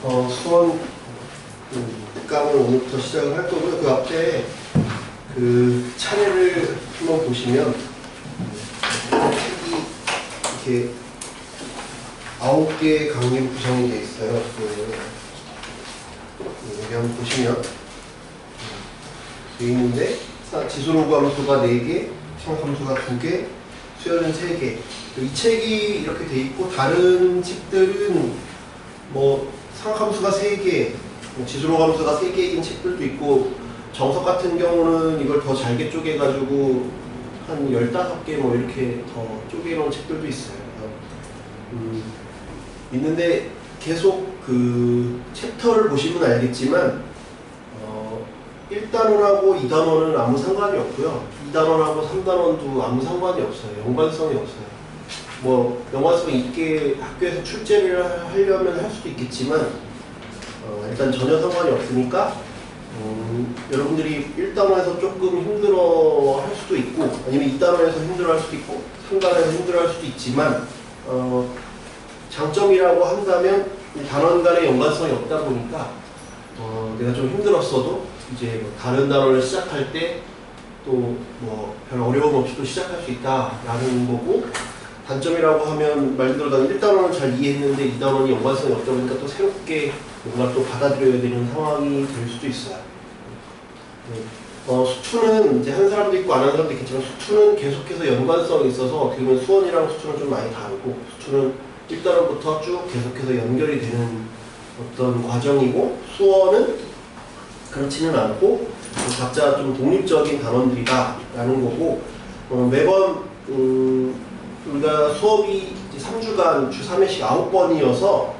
수원 강을 오늘부터 시작을 할 거고요. 그 앞에 그 차례를 한번 보시면 책이 이렇게 9개의 강의로 구성이 되어 있어요. 여기 한번 보시면 되어 있는데 지수로그 함수가 4개, 시험함수가 2개, 수열은 3개. 이 책이 이렇게 돼 있고 다른 책들은 뭐 상함수가 3개, 지수로그 함수가 3개인 책들도 있고 정석 같은 경우는 이걸 더 잘게 쪼개가지고 한 15개 뭐 이렇게 더 쪼개놓은 책들도 있어요. 있는데 계속 그 챕터를 보시면 알겠지만 1단원하고 2단원은 아무 상관이 없고요. 2단원하고 3단원도 아무 상관이 없어요. 연관성이 없어요. 뭐 연관성 있게 학교에서 출제를 하려면 할 수도 있겠지만 일단 전혀 상관이 없으니까 여러분들이 1단원에서 조금 힘들어 할 수도 있고 아니면 2단원에서 힘들어 할 수도 있고 3단원에서 힘들어 할 수도 있지만 장점이라고 한다면 단원 간의 연관성이 없다 보니까 내가 좀 힘들었어도 이제 뭐 다른 단원을 시작할 때 또 뭐 별 어려움 없이 또 시작할 수 있다라는 거고, 단점이라고 하면 말 그대로 나는 1단원을 잘 이해했는데 2단원이 연관성이 없다 보니까 또 새롭게 뭔가 또 받아들여야 되는 상황이 될 수도 있어요. 수투는 이제 한 사람도 있고 안 하는 사람도 있겠지만 수투는 계속해서 연관성이 있어서 어떻게 보면 수원이랑 수투는 좀 많이 다르고, 수투는 1단원부터 쭉 계속해서 연결이 되는 어떤 과정이고, 수원은 그렇지는 않고 각자 좀 독립적인 단원들이다 라는 거고, 매번 우리가 수업이 3주간 주 3회씩 9번이어서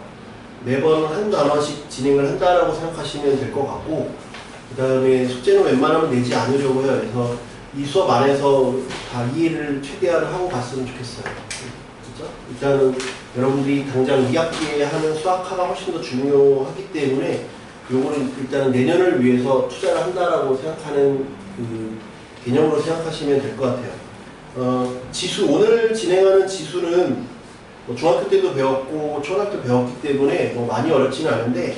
매번 한 단원씩 진행을 한다라고 생각하시면 될 것 같고, 그 다음에 숙제는 웬만하면 내지 않으려고 해요. 그래서 이 수업 안에서 다 이해를 최대한 하고 갔으면 좋겠어요. 그렇죠? 일단은 여러분들이 당장 2학기에 하는 수학화가 훨씬 더 중요하기 때문에 요거는 일단은 내년을 위해서 투자를 한다라고 생각하는 그 개념으로 생각하시면 될 것 같아요. 지수, 오늘 진행하는 지수는 뭐 중학교 때도 배웠고 초등학교 배웠기 때문에 뭐 많이 어렵지는 않은데,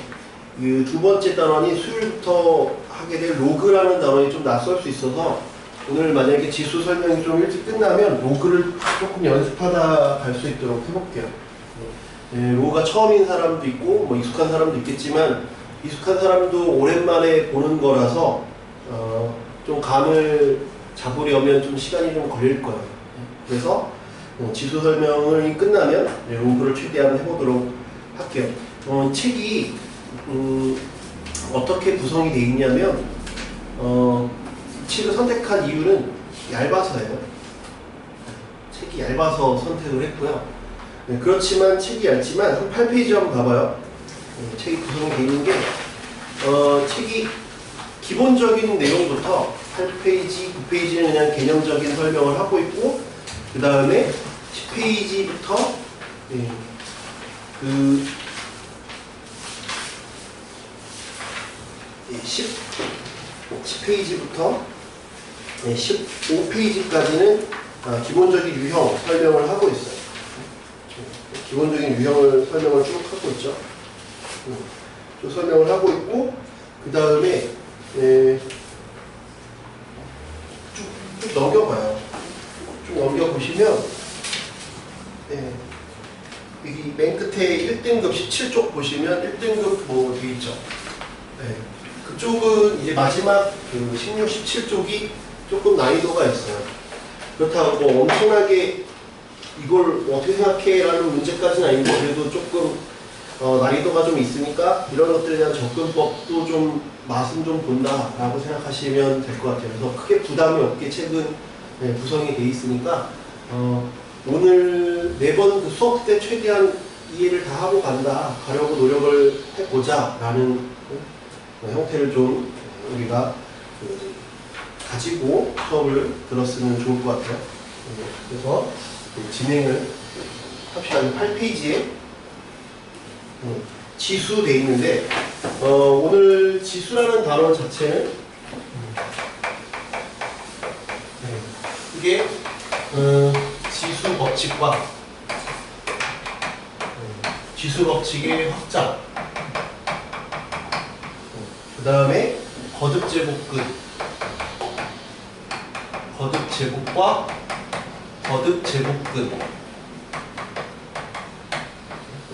그 두 번째 단원이 수요일부터 하게 될 로그라는 단원이 좀 낯설 수 있어서 오늘 만약에 지수 설명이 좀 일찍 끝나면 로그를 조금 연습하다 갈 수 있도록 해볼게요. 로그가 처음인 사람도 있고 뭐 익숙한 사람도 있겠지만, 익숙한 사람도 오랜만에 보는 거라서 좀 감을 잡으려면 좀 시간이 좀 걸릴 거예요. 그래서 지수 설명이 끝나면 로그를 최대한 해보도록 할게요. 책이 어떻게 구성이 되어 있냐면, 책을 선택한 이유는 얇아서예요. 책이 얇아서 선택을 했고요. 그렇지만 책이 얇지만 한 8페이지 한번 봐봐요. 책이 구성이 되어 있는 게 책이 기본적인 내용부터 8페이지, 9페이지는 그냥 개념적인 설명을 하고 있고, 그 다음에 10페이지부터 그 10페이지부터 15페이지까지는 기본적인 유형 설명을 하고 있어요. 기본적인 유형을 설명을 쭉 하고 있죠. 쭉 설명을 하고 있고, 그 다음에 쭉 넘겨봐요. 쭉 넘겨보시면 여기 맨 끝에 1등급 17쪽 보시면 1등급 뭐 되어 있죠. 그쪽은 이제 마지막 그 16, 17쪽이 조금 난이도가 있어요. 그렇다고 뭐 엄청나게 이걸 어떻게 생각해? 라는 문제까지는 아닌데, 그래도 조금 난이도가 좀 있으니까 이런 것들에 대한 접근법도 좀 맛은 좀 본다 라고 생각하시면 될 것 같아요. 그래서 크게 부담이 없게 책은 구성이 돼 있으니까 오늘 매번 그 수업 때 최대한 이해를 다 하고 가려고 노력을 해보자 라는 형태를 좀 우리가 가지고 수업을 들었으면 좋을 것 같아요. 그래서 진행을 합시다. 8페이지에 지수 돼 있는데, 오늘 지수라는 단어 자체는 이게 지수 법칙과 지수 법칙의 확장, 다음에 거듭제곱근, 거듭제곱과 거듭제곱근,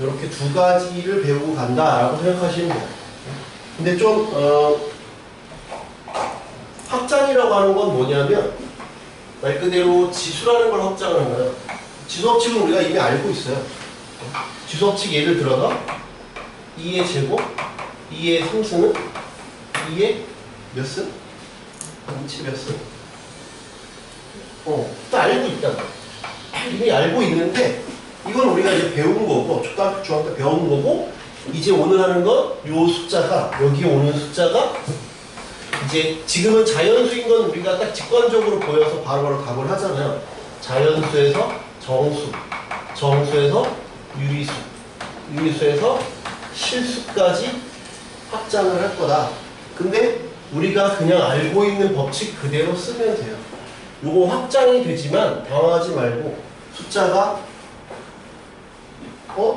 이렇게 두 가지를 배우고 간다라고 생각하시면 돼요. 근데 좀 확장이라고 하는 건 뭐냐면 말 그대로 지수라는 걸 확장하는 거예요. 지수법칙은 우리가 이미 알고 있어요. 지수법칙 예를 들어서 2의 제곱, 2의 3승은 2의 몇 승? 인치 몇 승? 또 알고 있다. 이미 알고 있는데 이건 우리가 이제 배운 거고, 초등학교, 중학교 때 배운 거고, 이제 오늘 하는 건 요 숫자가, 여기 오는 숫자가 이제 지금은 자연수인 건 우리가 딱 직관적으로 보여서 바로바로 답을 하잖아요. 자연수에서 정수, 정수에서 유리수, 유리수에서 실수까지 확장을 할 거다. 근데 우리가 그냥 알고 있는 법칙 그대로 쓰면 돼요. 요거 확장이 되지만 당황하지 말고 숫자가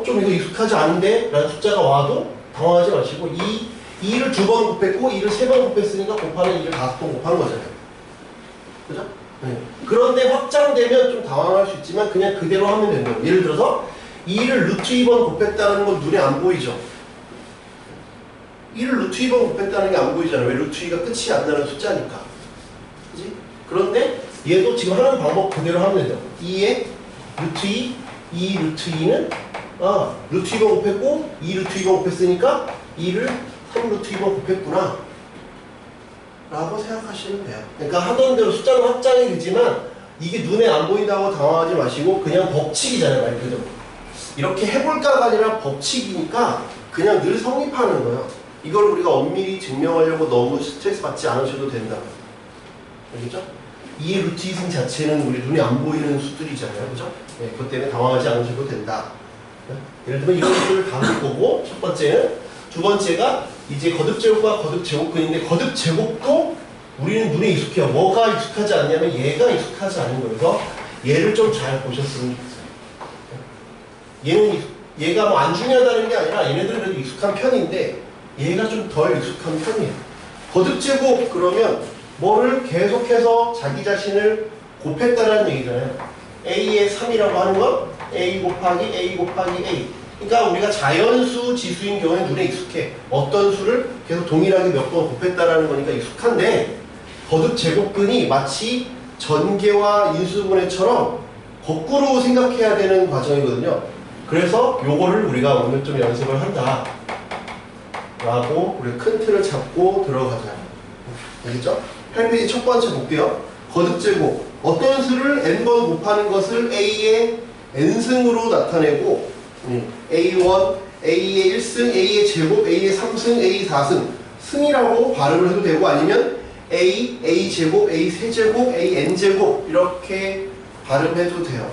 좀 이거 익숙하지 않은데? 라는 숫자가 와도 당황하지 마시고 2를 2번 곱했고 2를 3번 곱했으니까 곱하는 2를 5번 곱한 거잖아요. 그죠? 네. 그런데 확장되면 좀 당황할 수 있지만 그냥 그대로 하면 되는 거예요. 예를 들어서 2를 루트 2번 곱했다는 건 눈에 안 보이죠? 2를 루트 2번 곱했다는 게 안 보이잖아요. 왜? 루트 2가 끝이 안 나는 숫자니까. 그지? 그런데 얘도 지금 하는 방법 그대로 하면 되죠. 2에 루트 2, 2 루트 2는 루트 2번 곱했고 2 루트 2번 곱했으니까 2를 3 루트 2번 곱했구나 라고 생각하시면 돼요. 그러니까 하던 대로 숫자는 확장이 되지만 이게 눈에 안 보인다고 당황하지 마시고 그냥 법칙이잖아요. 말 그대로. 이렇게 해볼까가 아니라 법칙이니까 그냥 늘 성립하는 거예요. 이걸 우리가 엄밀히 증명하려고 너무 스트레스 받지 않으셔도 된다. 알겠죠? 2의 루트 2승 자체는 우리 눈에 안 보이는 수들이잖아요. 그죠? 네, 그것 때문에 당황하지 않으셔도 된다. 예를 들면 이런 것들을 다룰 거고, 첫 번째는, 두 번째가 이제 거듭제곱과 거듭제곱근인데, 거듭제곱도 우리는 눈에 익숙해요. 뭐가 익숙하지 않냐면 얘가 익숙하지 않은 거예요. 그래서 얘를 좀 잘 보셨으면 좋겠어요. 얘가 뭐 안 중요하다는 게 아니라 얘네들은 그래도 익숙한 편인데 얘가 좀 덜 익숙한 편이에요. 거듭제곱 그러면 뭐를 계속해서 자기 자신을 곱했다라는 얘기잖아요. A의 3이라고 하는 건 A 곱하기 A 곱하기 A. 그러니까 우리가 자연수 지수인 경우에 눈에 익숙해. 어떤 수를 계속 동일하게 몇 번 곱했다라는 거니까 익숙한데 거듭제곱근이 마치 전개와 인수분해처럼 거꾸로 생각해야 되는 과정이거든요. 그래서 요거를 우리가 오늘 좀 연습을 한다 라고 우리 큰 틀을 잡고 들어가자. 알겠죠? 8페이지 첫 번째 볼게요. 거듭제곱. 어떤 수를 n번 곱하는 것을 a의 n승으로 나타내고 a1, a의 1승, a의 제곱, a의 3승, a의 4승 승이라고 발음을 해도 되고 아니면 a, a제곱, a 세제곱, a n제곱 이렇게 발음해도 돼요.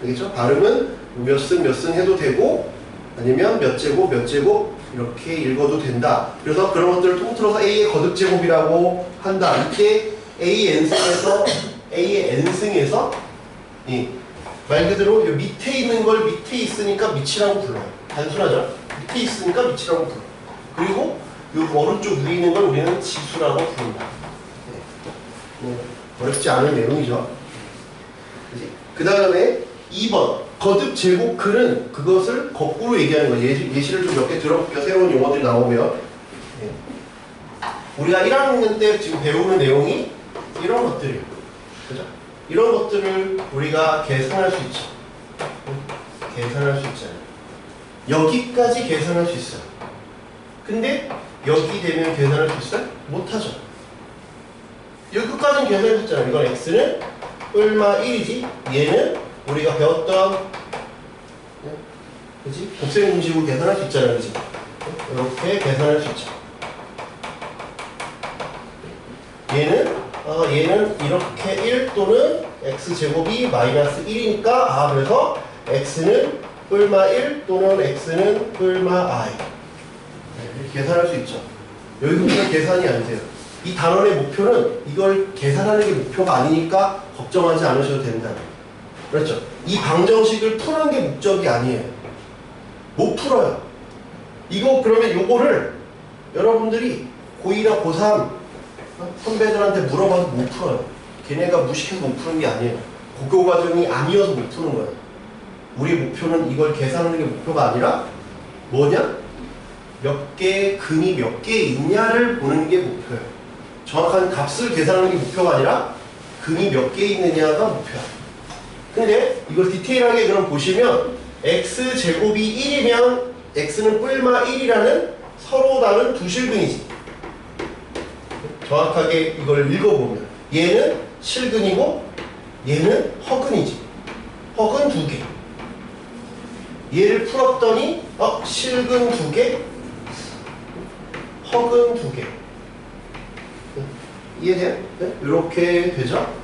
알겠죠? 발음은 몇 승, 몇 승 해도 되고 아니면 몇 제곱, 몇 제곱 이렇게 읽어도 된다. 그래서 그런 것들을 통틀어서 A의 거듭제곱이라고 한다. 이게 A의 N승에서 말 그대로 밑에 있는 걸 밑에 있으니까 밑이라고 불러요. 단순하죠? 밑에 있으니까 밑이라고 불러요. 그리고 이 오른쪽 위에 있는 걸 우리는 지수라고 부른다. 어렵지 않은 내용이죠. 그 다음에 2번 거듭제곱근은 그것을 거꾸로 얘기하는 거예요. 예시를 좀 몇 개 들어볼게요. 새로운 용어들이 나오면. 우리가 1학년 때 지금 배우는 내용이 이런 것들이에요. 그죠? 이런 것들을 우리가 계산할 수 있죠. 계산할 수 있잖아요. 여기까지 계산할 수 있어요. 근데 여기 되면 계산할 수 있어요? 못하죠. 여기까지는 계산할 수 있잖아요. 이건 x는 얼마 1이지? 얘는 우리가 배웠던 그치? 곱셈 공식으로 계산할 수 있잖아요. 그치? 이렇게 계산할 수 있죠. 얘는 이렇게 1 또는 x제곱이 마이너스 1이니까 그래서 x는 얼마 1 또는 x는 얼마 i 이렇게 계산할 수 있죠. 여기서부터 계산이 안 돼요. 이 단원의 목표는 이걸 계산하는 게 목표가 아니니까 걱정하지 않으셔도 된다. 그렇죠? 이 방정식을 푸는 게 목적이 아니에요. 못 풀어요. 이거 그러면 요거를 여러분들이 고2나 고3 선배들한테 물어봐도 못 풀어요. 걔네가 무식해서 못 푸는 게 아니에요. 고교 과정이 아니어서 못 푸는 거예요. 우리 목표는 이걸 계산하는 게 목표가 아니라 뭐냐? 몇 개의 근이 몇 개 있냐를 보는 게 목표예요. 정확한 값을 계산하는 게 목표가 아니라 근이 몇 개 있느냐가 목표야. 근데 이걸 디테일하게 그럼 보시면 x제곱이 1이면 x는 뿔마 1이라는 서로 다른 두 실근이지. 정확하게 이걸 읽어보면 얘는 실근이고 얘는 허근이지. 허근 2개. 얘를 풀었더니 실근 2개, 허근 2개. 이해돼요? 네? 이렇게 되죠?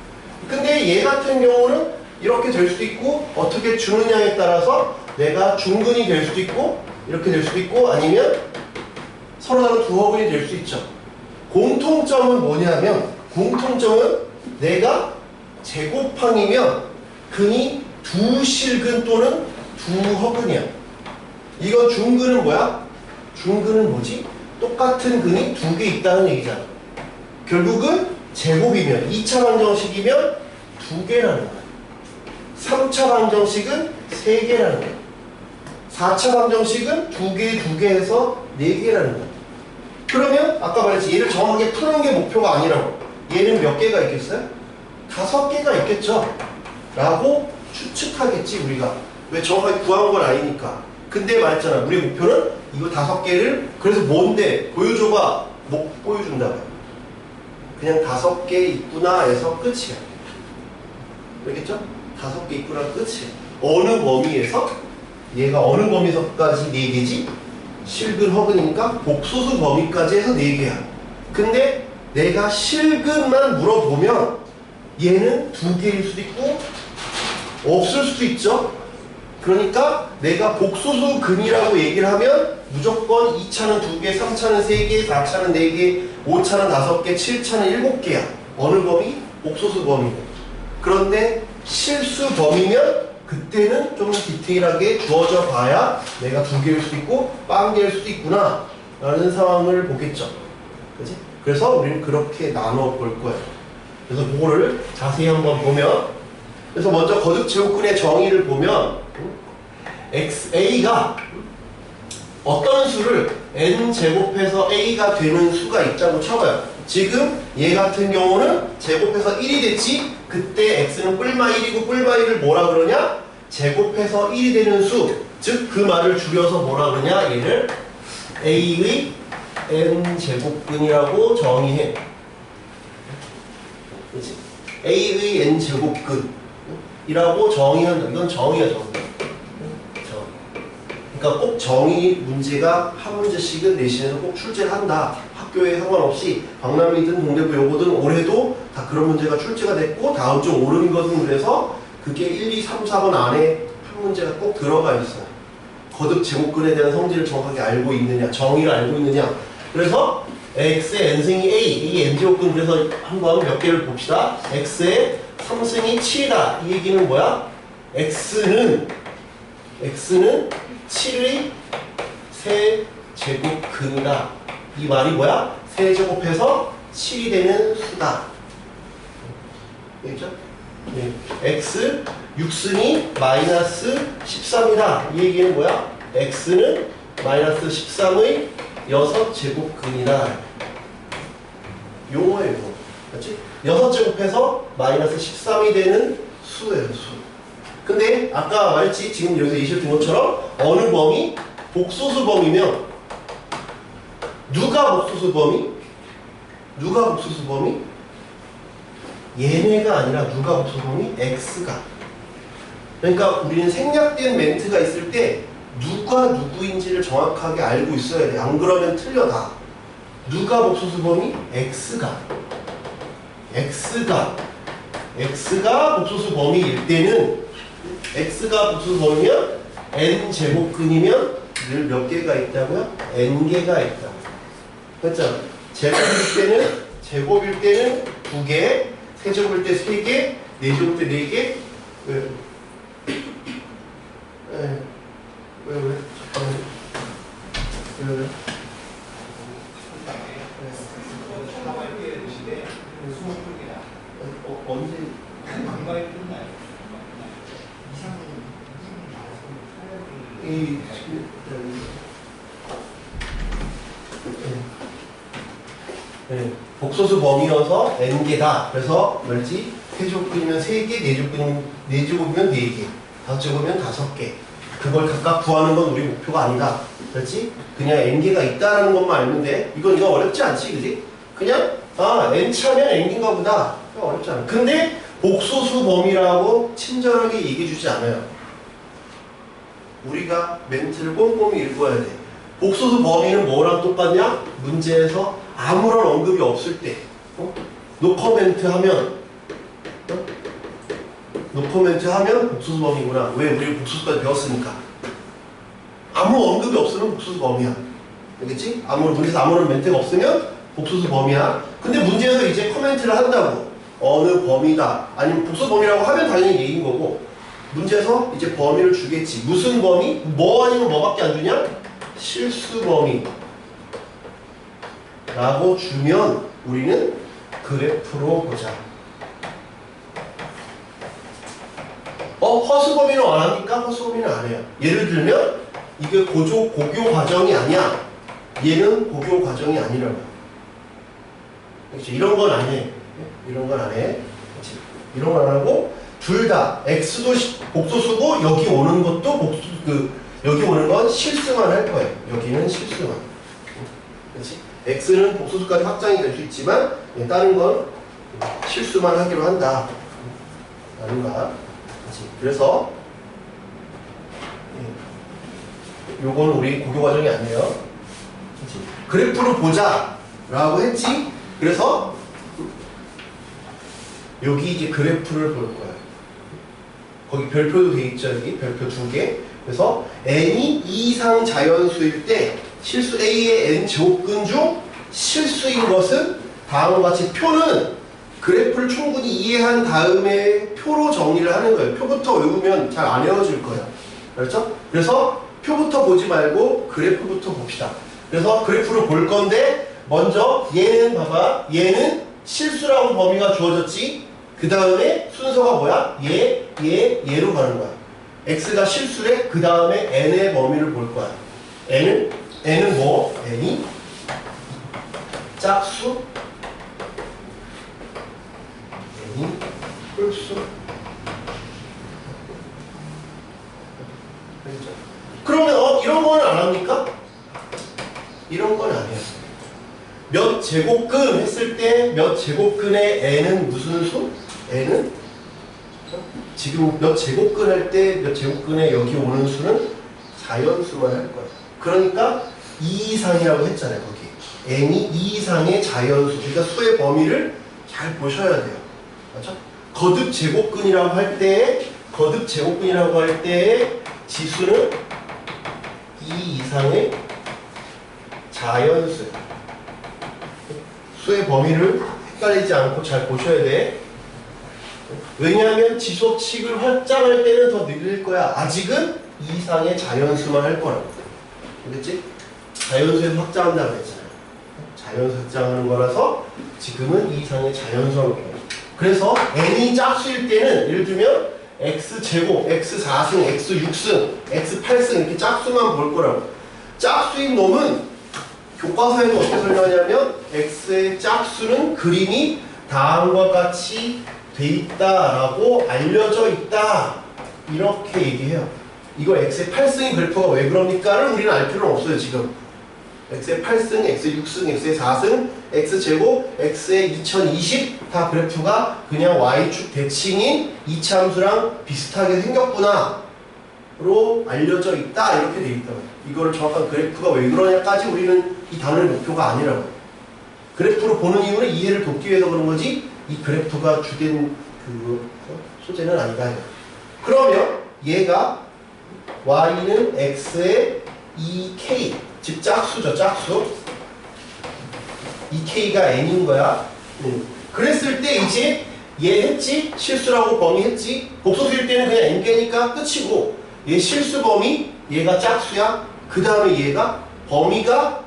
근데 얘 같은 경우는 이렇게 될 수도 있고 어떻게 주느냐에 따라서 내가 중근이 될 수도 있고 이렇게 될 수도 있고 아니면 서로 다른 두 허근이 될 수 있죠. 공통점은 뭐냐면 공통점은 내가 제곱항이면 근이 두 실근 또는 두 허근이야. 이건 중근은 뭐야? 중근은 뭐지? 똑같은 근이 두 개 있다는 얘기잖아. 결국은 제곱이면 2차 방정식이면 두 개라는 거야. 3차 방정식은 세 개라는 거야. 4차 방정식은 두 개 해서 네 개라는 거야. 그러면 아까 말했지 얘를 정확하게 푸는 게 목표가 아니라고. 얘는 몇 개가 있겠어요? 5개가 있겠죠 라고 추측하겠지 우리가. 왜 정확하게 구한 건 아니니까. 근데 말했잖아 우리 목표는 이거 5개를 그래서 뭔데 보여줘봐. 못 보여준다고요. 그냥 5개 있구나 해서 끝이야. 알겠죠? 5개 있구나 끝이야. 어느 범위에서? 얘가 어느 범위에서까지 4개지? 실근 허근이니까 복소수 범위까지 해서 4개야. 근데 내가 실근만 물어보면 얘는 2개일 수도 있고 없을 수도 있죠. 그러니까 내가 복소수 근이라고 얘기를 하면 무조건 2차는 2개, 3차는 3개, 4차는 4개, 5차는 5개, 7차는 7개야. 어느 범위? 복소수 범위고. 그런데 실수 범위면 그때는 좀 디테일하게 주어져 봐야 내가 2개일 수도 있고 빵개일 수도 있구나 라는 상황을 보겠죠. 그치? 그래서 우리는 그렇게 나눠 볼 거예요. 그래서 그거를 자세히 한번 보면 그래서 먼저 거듭제곱근의 정의를 보면 A가 어떤 수를 n제곱해서 A가 되는 수가 있자고 쳐봐요. 지금 얘 같은 경우는 제곱해서 1이 됐지. 그때 x는 뿔마 1이고 뿔마 1을 뭐라 그러냐? 제곱해서 1이 되는 수. 즉 그 말을 줄여서 뭐라 그러냐? 얘를 A의 n제곱근이라고 정의해. 그렇지? A의 n제곱근이라고 정의한다. 이건 정의야, 정의. 그러니까 꼭 정의 문제가 한 문제씩은 내신에서 꼭 출제를 한다. 학교에 상관없이 박람회든 동대구 요거든 올해도 다 그런 문제가 출제가 됐고 다음 주 오른 것은 그래서 그게 1, 2, 3, 4번 안에 한 문제가 꼭 들어가 있어요. 거듭 제곱근에 대한 성질을 정확하게 알고 있느냐, 정의를 알고 있느냐. 그래서 x의 n승이 a, n제곱근 그래서 한번 몇 개를 봅시다. x의 3승이 7이다. 이 얘기는 뭐야? x는 7의 세제곱근이다. 이 말이 뭐야? 세제곱해서 7이 되는 수다. 알겠죠? 네. x 6승이 마이너스 13이다. 이 얘기는 뭐야? x는 마이너스 13의 6제곱근이다. 용어예요. 그렇지? 6제곱해서 마이너스 13이 되는 수예요. 수. 근데 아까 말했지 지금 여기서 예시를 든 것처럼 어느 범위? 복소수 범위면 누가 복소수 범위? 누가 복소수 범위? 얘네가 아니라 누가 복소수 범위? x가. 그러니까 우리는 생략된 멘트가 있을 때 누가 누구인지를 정확하게 알고 있어야 돼. 안 그러면 틀려 다. 누가 복소수 범위? x가 복소수 범위일 때는 x가 복소수 범위면 n제곱근이면 늘 몇 개가 있다고요? n개가 있다고. 그렇죠? 제곱일 때는 2개, 세제곱일 때 3개, 네제곱일 때 4개. 왜? 잠깐만요. 왜? 네, 복소수 범위여서 n개다. 그래서 뭐지? 세제곱근이면 3개, 네제곱이면 4개, 다섯제곱이면 5개. 그걸 각각 구하는 건 우리 목표가 아니다. 그렇지? 그냥 n개가 있다는 것만 알면 돼. 이건 어렵지 않지, 그지? 그냥 n차면 n인가 보다. 어렵지 않아. 근데 복소수 범위라고 친절하게 얘기해 주지 않아요. 우리가 멘트를 꼼꼼히 읽어야 돼. 복소수 범위는 뭐랑 똑같냐? 문제에서 아무런 언급이 없을 때 노코멘트 하면 노코멘트 하면 복소수 범위구나. 왜? 우리 복소수까지 배웠으니까. 아무 언급이 없으면 복소수 범위야. 알겠지? 문제에서 아무런 멘트가 없으면 복소수 범위야. 근데 문제에서 이제 코멘트를 한다고. 어느 범위다. 아니면 복소수 범위라고 하면 당연히 얘기인 거고, 문제에서 이제 범위를 주겠지. 무슨 범위? 뭐 아니면 뭐밖에 안 주냐? 실수 범위 라고 주면 우리는 그래프로 보자. 허수 범위는 안 합니까? 허수 범위는 안 해요. 예를 들면 이게 고교 과정이 아니야. 얘는 고교 과정이 아니라고. 그렇지? 이런 건 안 해. 이런 건 안 해. 그렇지? 이런 건 안 하고, 둘 다 x도 복소수고 여기 오는 것도 여기 오는 건 실수만 할 거예요. 여기는 실수만. 그렇지? x는 복소수까지 확장이 될 수 있지만 다른 건 실수만 하기로 한다. 아닌가? 그래서 요건 우리 고교 과정이 아니에요. 그래프로 보자 라고 했지. 그래서 여기 이제 그래프를 볼 거야. 거기 별표도 돼 있죠. 여기 별표 2개. 그래서 n이 2 이상 자연수일 때 실수 a의 n 제곱근 중 실수인 것은 다음과 같이, 표는 그래프를 충분히 이해한 다음에 표로 정리를 하는 거예요. 표부터 외우면 잘 안 외워질 거예요. 그렇죠? 그래서 표부터 보지 말고 그래프부터 봅시다. 그래서 그래프를 볼 건데, 먼저 얘는 봐봐. 얘는 실수라고 범위가 주어졌지. 그 다음에 순서가 뭐야? 얘로 가는 거야. x가 실수래. 그 다음에 n의 범위를 볼 거야. n은 뭐? n이 짝수, n이 홀수. 그러면 이런 거는 안 합니까? 이런 건 안 해요. 몇 제곱근 했을 때 몇 제곱근의 n은 무슨 수? n은 지금 몇 제곱근 할 때 몇 제곱근에 여기 오는 수는 자연수만 할 거야. 그러니까 2 이상이라고 했잖아요. 거기 n이 2 이상의 자연수. 그러니까 수의 범위를 잘 보셔야 돼요. 맞죠? 거듭 제곱근이라고 할 때 지수는 2 이상의 자연수. 수의 범위를 헷갈리지 않고 잘 보셔야 돼. 왜냐하면 지수식을 확장할 때는 더 늘릴 거야. 아직은 2 이상의 자연수만 할 거라고. 알겠지? 자연수에서 확장한다고 했잖아요. 자연수 확장하는 거라서 지금은 2 이상의 자연수라고 해요. 그래서 n이 짝수일 때는 예를 들면 x제곱, x4승, x6승, x8승 이렇게 짝수만 볼 거라고. 짝수인 놈은 교과서에는 어떻게 설명하냐면 x의 짝수는 그림이 다음과 같이 돼 있다라고 알려져 있다. 이렇게 얘기해요. 이거 x의 8승의 그래프가 왜 그럽니까를 우리는 알 필요는 없어요. 지금 x의 8승, x의 6승, x의 4승, x제곱, x의 2020 다 그래프가 그냥 y축 대칭인 이차함수랑 비슷하게 생겼구나 로 알려져 있다. 이렇게 돼 있다고요. 이거를 정확한 그래프가 왜 그러냐까지 우리는 이 단어의 목표가 아니라고. 그래프로 보는 이유는 이해를 돕기 위해서 그런 거지 이 그래프가 주된 그 소재는 아니다. 그러면 얘가 y는 x의 2k, 즉 짝수죠. 짝수. 2k가 n인 거야. 그랬을 때 이제 얘 했지? 실수라고 범위 했지? 복소수일 때는 그냥 n개니까 끝이고, 얘 실수 범위, 얘가 짝수야. 그 다음에 얘가 범위가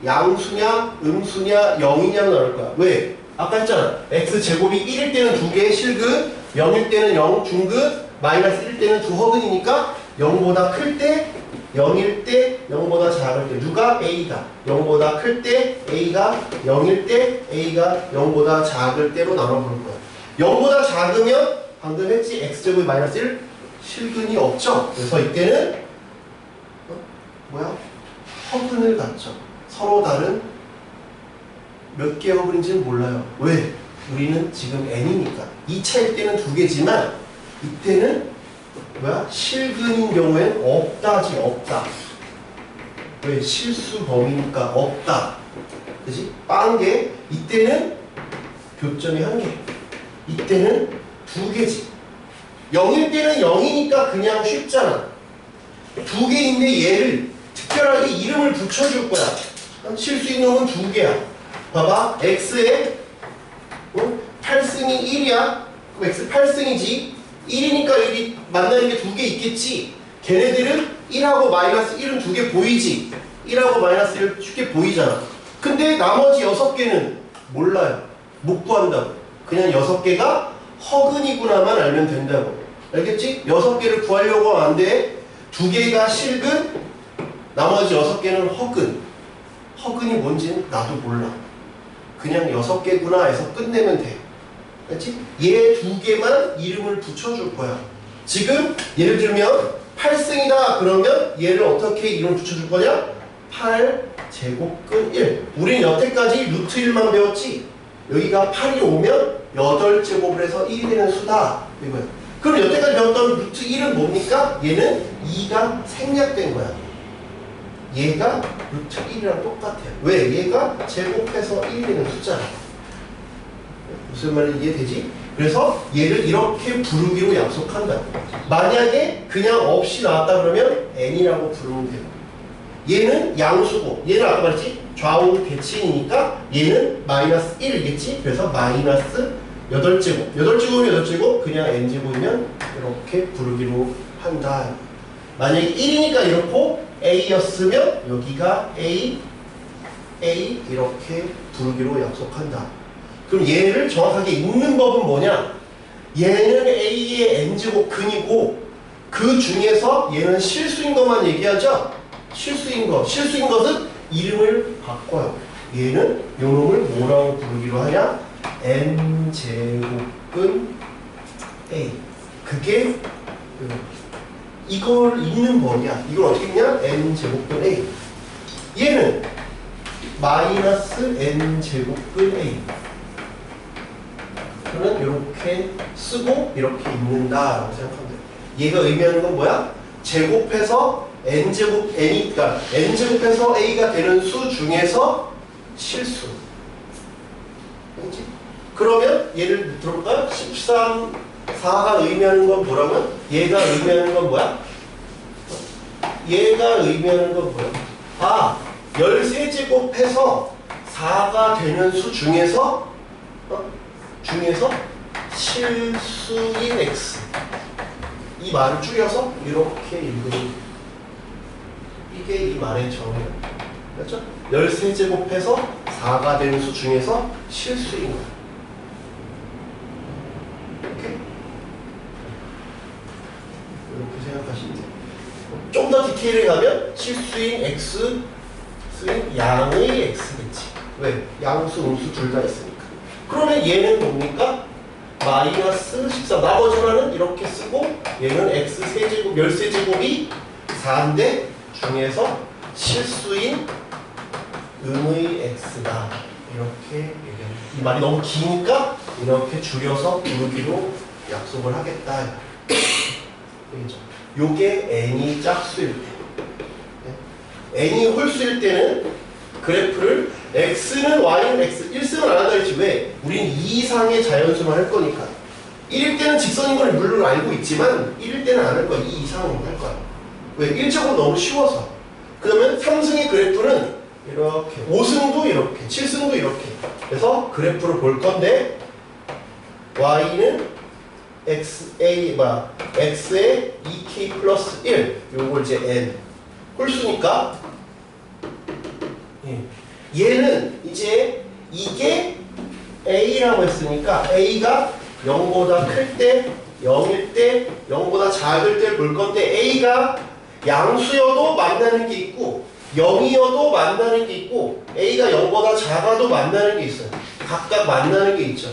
양수냐 음수냐 0이냐 나올 거야. 왜? 아까 했잖아. x제곱이 1일 때는 2개의 실근, 0일 때는 0 중근, 마이너스 1일 때는 2 허근이니까 0보다 클 때 0일 때 0보다 작을 때 누가? A가 0보다 클 때 A가 0일 때 A가 0보다 작을 때로 나눠볼 거야. 0보다 작으면 방금 했지? x제곱이 마이너스 1 실근이 없죠? 그래서 이때는 뭐야? 허근을 갖죠. 서로 다른 몇 개의 허근인지는 몰라요. 왜? 우리는 지금 n이니까 2차일 때는 2개지만 이때는 뭐야? 실근인 경우엔 없다지. 없다. 왜? 실수 범위니까 없다. 그치? 빵개. 이때는 교점이 1개. 이때는 2개지. 0일 때는 0이니까 그냥 쉽잖아. 2개인데 얘를 특별하게 이름을 붙여줄 거야. 칠 수 있는 건 2개야. 봐봐. x에 8승이 1이야. 그럼 x 8승이지. 1이니까 여기 만나는 게 2개 있겠지. 걔네들은 1하고 마이너스 1은 2개 보이지. 1하고 마이너스 1 쉽게 보이잖아. 근데 나머지 6개는 몰라요. 못 구한다고. 그냥 6개가 허근이구나만 알면 된다고. 알겠지? 6개를 구하려고 하면 안 돼. 2개가 실근, 나머지 6개는 허근. 허근이 뭔지는 나도 몰라. 그냥 6개구나 해서 끝내면 돼. 알겠지? 얘 2개만 이름을 붙여줄 거야. 지금 예를 들면 8승이다 그러면 얘를 어떻게 이름을 붙여줄 거냐? 8제곱근 1. 우린 여태까지 루트 1만 배웠지? 여기가 8이 오면 8제곱을 해서 1이 되는 수다. 이거야. 그럼 여태까지 배웠던 루트 1은 뭡니까? 얘는 2가 생략된 거야. 얘가 루트 1이랑 똑같아요. 왜? 얘가 제곱해서 1이 되는 숫자야. 무슨 말인지 이해되지? 그래서 얘를 이렇게 부르기로 약속한다. 만약에 그냥 없이 나왔다 그러면 n이라고 부르면 돼요. 얘는 양수고 얘는 아까 말했지? 좌우 대칭이니까 얘는 마이너스 1이겠지? 그래서 마이너스 8제곱 8제곱이면 8제곱 그냥 n제곱이면 이렇게 부르기로 한다. 만약에 1이니까 이렇고 a였으면 여기가 a 이렇게 부르기로 약속한다. 그럼 얘를 정확하게 읽는 법은 뭐냐? 얘는 a의 n제곱 근이고 그 중에서 얘는 실수인 것만 얘기하죠? 실수인 것은 이름을 바꿔요. 얘는 요놈을 뭐라고 부르기로 하냐? n제곱근 a. 그게 이걸 읽는 법이야. 이걸 어떻게 읽냐? n제곱근 a. 얘는 마이너스 n제곱근 a. 그러면 이렇게 쓰고 이렇게 읽는다라고 생각하면 돼요. 얘가 의미하는 건 뭐야? 제곱해서 n제곱 n이니까 n제곱해서 a가 되는 수 중에서 실수. 그렇지? 그러면 얘를 들어볼까요? 13, 4가 의미하는 건 뭐라고요? 얘가 의미하는 건 뭐야? 얘가 의미하는 건 뭐야? 아, 13제곱해서 4가 되는 수 중에서 실수인 x. 이 말을 줄여서 이렇게 읽으면 이게 이 말의 정의야. 그렇죠? 13제곱해서 4가 되는 수 중에서 실수인 거야. 이렇게 생각하시면 돼요. 좀 더 디테일에 가면 실수인 x, 수인 양의 x겠지. 왜? 양수, 음수 둘 다 있으니까. 그러면 얘는 뭡니까? 마이너스 14. 나머지 하나는 이렇게 쓰고 얘는 x 세제곱, 13제곱이 4인데 중에서 실수인 음의 x다. 이렇게 얘기합니다. 이 말이 너무 기니까 이렇게 줄여서 부르기로 약속을 하겠다. 알겠죠? 요게 n이 짝수일 때. n이 홀수일 때는 그래프를 x는 y는 x 1승을 안 한다 했지. 왜? 우린 2 이상의 자연수만 할 거니까. 1일 때는 직선인 걸 물론 알고 있지만 1일 때는 안 할 거야. 2 이상은 할 거야. 왜? 1제곱 너무 쉬워서. 그러면 3승의 그래프는 이렇게 5승도 이렇게 7승도 이렇게. 그래서 그래프를 볼 건데 y는 x에 2k 플러스 1 요걸 이제 n 홀수니까 얘는 이제 이게 a라고 했으니까 a가 0보다 클 때 0일 때 0보다 작을 때 볼 건데 a가 양수여도 만나는 게 있고 0이어도 만나는 게 있고 A가 0보다 작아도 만나는 게 있어요. 각각 만나는 게 있죠.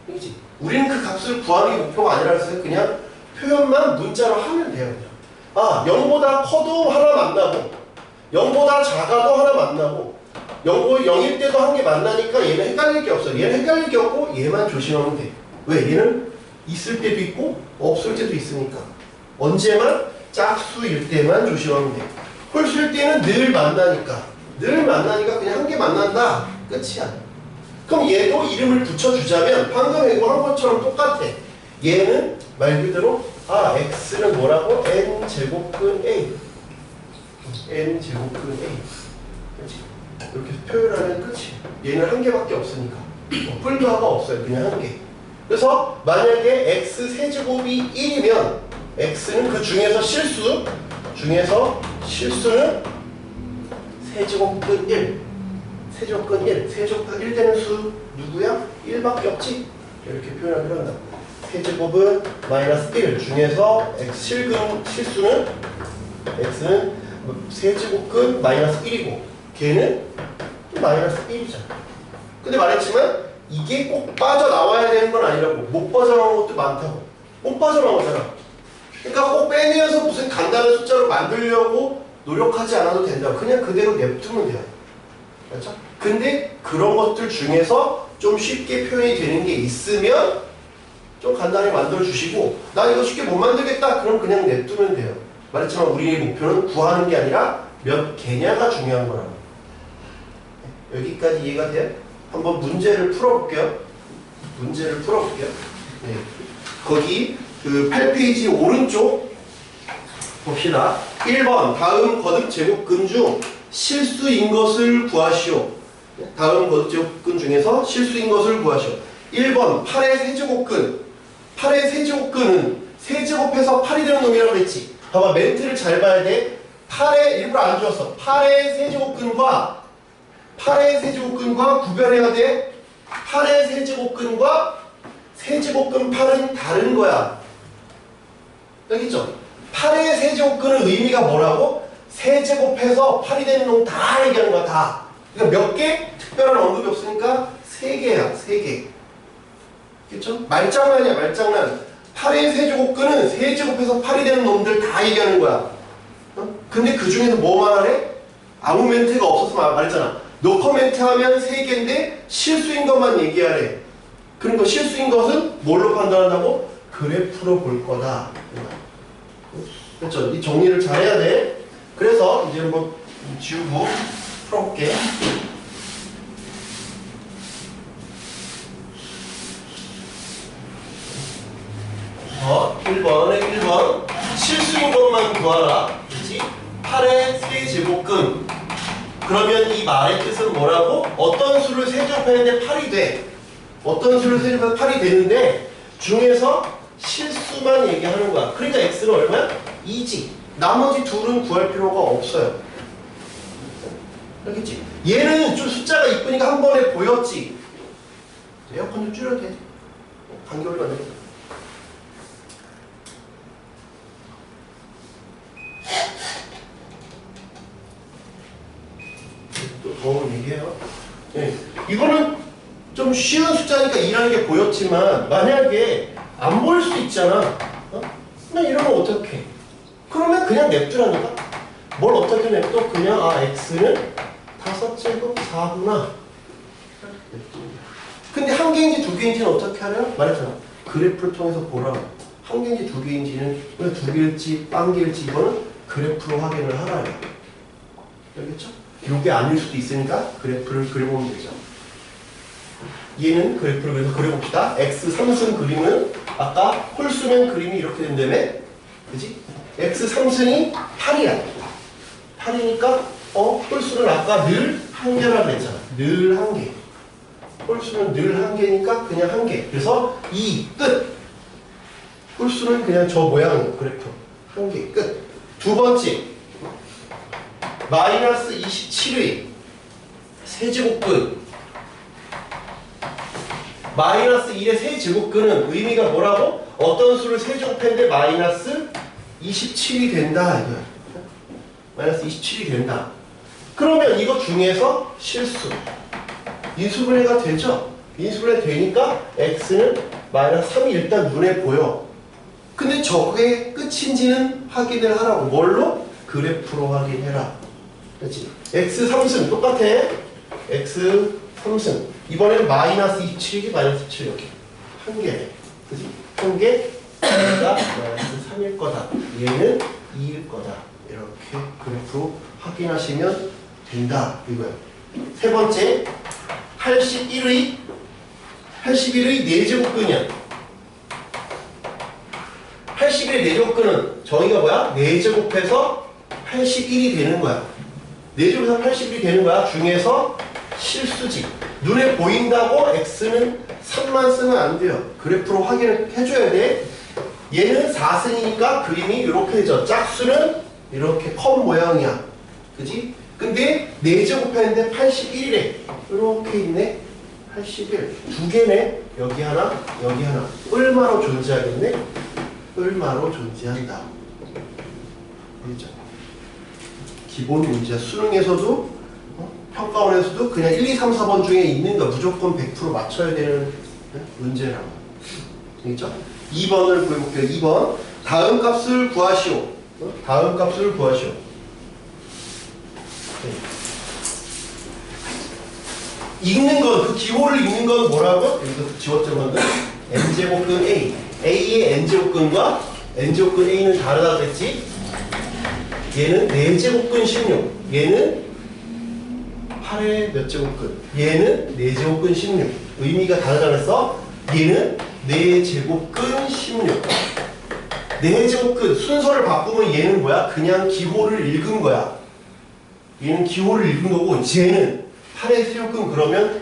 그렇지? 우리는 그 값을 구하는 게 목표가 아니라 해서 그냥 표현만 문자로 하면 돼요. 그냥. 아, 0보다 커도 하나 만나고 0보다 작아도 하나 만나고 0일 때도 한 개 만나니까 얘는 헷갈릴 게 없어요. 얘는 헷갈릴 게 없고 얘만 조심하면 돼. 왜? 얘는 있을 때도 있고 없을 때도 있으니까. 언제만? 짝수일 때만 조심하면 돼. 홀수일 때는 늘 만나니까 그냥 한 개 만난다. 끝이야. 그럼 얘도 이름을 붙여주자면 방금 얘기한 것처럼 똑같아. 얘는 말 그대로 x는 뭐라고? n제곱근 a. n제곱근 a. 그렇지? 이렇게 표현하면 끝이야. 얘는 한 개밖에 없으니까. 풀도화가 없어요. 그냥 한 개. 그래서 만약에 x 세제곱이 1이면 x는 그 중에서 실수는 세제곱근 1. 세제곱근 1 되는 수 누구야? 1밖에 없지? 이렇게 표현하기로 한다. 세제곱은 마이너스 1 중에서 실수는 x는 세제곱근 마이너스 1이고 걔는 마이너스 1이잖아. 근데 말했지만 이게 꼭 빠져나와야 되는 건 아니라고. 못 빠져나온 것도 많다고. 못 빠져나오잖아. 그러니까 꼭 빼내어서 무슨 간단한 숫자로 만들려고 노력하지 않아도 된다. 그냥 그대로 냅두면 돼요. 그렇죠? 근데 그런 것들 중에서 좀 쉽게 표현이 되는 게 있으면 좀 간단히 만들어 주시고 나 이거 쉽게 못 만들겠다. 그럼 그냥 냅두면 돼요. 말했지만 우리의 목표는 구하는 게 아니라 몇 개냐가 중요한 거라고. 여기까지 이해가 돼요? 한번 문제를 풀어볼게요. 네. 거기 그 8페이지 오른쪽 봅시다. 1번 다음 거듭 제곱근 중 실수인 것을 구하시오. 다음 거듭 제곱근 중에서 실수인 것을 구하시오. 1번 8의 세제곱근. 8의 세제곱근은 세제곱해서 8이 되는 놈이라고 했지. 봐봐, 멘트를 잘 봐야 돼. 8의 일부러 안 주었어. 8의 세제곱근과 구별해야 돼. 8의 세제곱근과 세제곱근 8은 다른 거야. 알겠죠? 8의 세제곱근은 의미가 뭐라고? 세제곱해서 8이 되는 놈 다 얘기하는 거야, 다. 그러니까 몇 개? 특별한 언급이 없으니까 3개야, 3개. 그쵸? 말장난이야, 말장난. 8의 세제곱근은 세제곱해서 8이 되는 놈들 다 얘기하는 거야. 어? 근데 그 중에서 뭐만 하래? 아무 멘트가 없어서 말했잖아. 노커멘트 하면 3개인데 실수인 것만 얘기하래. 그러니까 실수인 것은 뭘로 판단한다고? 그래프로 볼 거다. 그렇죠? 이 정리를 잘 해야 돼. 그래서 이제 한번 지우고 풀어볼게. 1번 실수인 것만 구하라. 그렇지? 8의 세제곱근. 그러면 이 말의 뜻은 뭐라고? 어떤 수를 세제곱했는데 8이 돼. 어떤 수를 세제곱해서 8이 되는데 중에서 실수만 얘기하는 거야. 그러니까 x는 얼마야? 2지. 나머지 둘은 구할 필요가 없어요. 알겠지? 얘는 좀 숫자가 이쁘니까 한 번에 보였지. 에어컨 좀 줄여도 돼. 간격을 안 되겠다. 또 더운 얘기해요. 네. 이거는 좀 쉬운 숫자니까 2라는 게 보였지만 만약에 안 보일 수도 있잖아. 나 이러면 어떡해? 그러면 그냥 냅두라니까. 뭘 어떻게 냅둬? 그냥 x는 5제곱 4구나. 근데 한 개인지 두 개인지는 어떻게 하냐? 말했잖아. 그래프를 통해서 보라. 한 개인지 두 개인지는 왜 두 개일지 딴 개일지 이거는 그래프로 확인을 하라요. 알겠죠? 요게 아닐 수도 있으니까 그래프를 그려보면 되죠. 얘는 그래프를 그래서 그려봅시다. x 3승 그림은 아까 홀수면 그림이 이렇게 된다며? 그지? x 3승이 8이야. 8이니까 홀수는 아까 늘 한 개라고 했잖아. 늘 한 개. 홀수는 늘 한 개니까 그냥 한 개. 그래서 2 끝. 홀수는 그냥 저 모양 그래프. 한 개 끝. 두 번째. 마이너스 27의 세제곱근. 마이너스 1의 세제곱근은 의미가 뭐라고? 어떤 수를 세제곱했는데 마이너스 27이 된다 이거야. 마이너스 27이 된다. 그러면 이거 중에서 실수 인수분해가 되죠? 인수분해 되니까 x는 마이너스 3이 일단 눈에 보여. 근데 저게 끝인지는 확인을 하라고. 뭘로? 그래프로 확인해라. 그렇지? x 3승 똑같아. x 3승. 이번에는 마이너스 27이지 마이너스 7 이렇게. 한 개네. 그지? 한 개. 얘가 마이너스 3일 거다. 얘는 2일 거다. 이렇게 그래프로 확인하시면 된다. 이거야. 세 번째. 81의 4제곱근이야. 81의 4제곱근은 정의가 뭐야? 4제곱해서 81이 되는 거야. 4제곱해서 81이 되는 거야. 중에서 실수지. 눈에 보인다고 x는 3만 쓰면 안 돼요. 그래프로 확인을 해줘야 돼. 얘는 4승이니까 그림이 이렇게 되죠. 짝수는 이렇게 컵 모양이야. 그지? 근데 4제곱했는데 81이래. 이렇게 있네. 81. 두 개네. 여기 하나, 여기 하나. 얼마로 존재하겠네? 얼마로 존재한다. 그렇죠? 기본 문제. 수능에서도 평가원에서도 그냥 1, 2, 3, 4번 중에 있는 거 무조건 100% 맞춰야 되는 문제라고. 알겠죠? 2번을 구해볼게요. 2번. 다음 값을 구하시오. 다음 값을 구하시오. 네. 읽는 건, 그 기호를 읽는 건 뭐라고? 여기서 지웠죠, 방금? n제곱근 a. a의 n제곱근과 n제곱근 a는 다르다 그랬지? 얘는 4제곱근 16. 얘는 8의 몇 제곱근. 얘는 4제곱근 16. 의미가 다르다 그랬어? 얘는 4제곱근 16. 4제곱근 순서를 바꾸면 얘는 뭐야? 그냥 기호를 읽은 거야. 얘는 기호를 읽은 거고, 쟤는 8의 세제곱근 그러면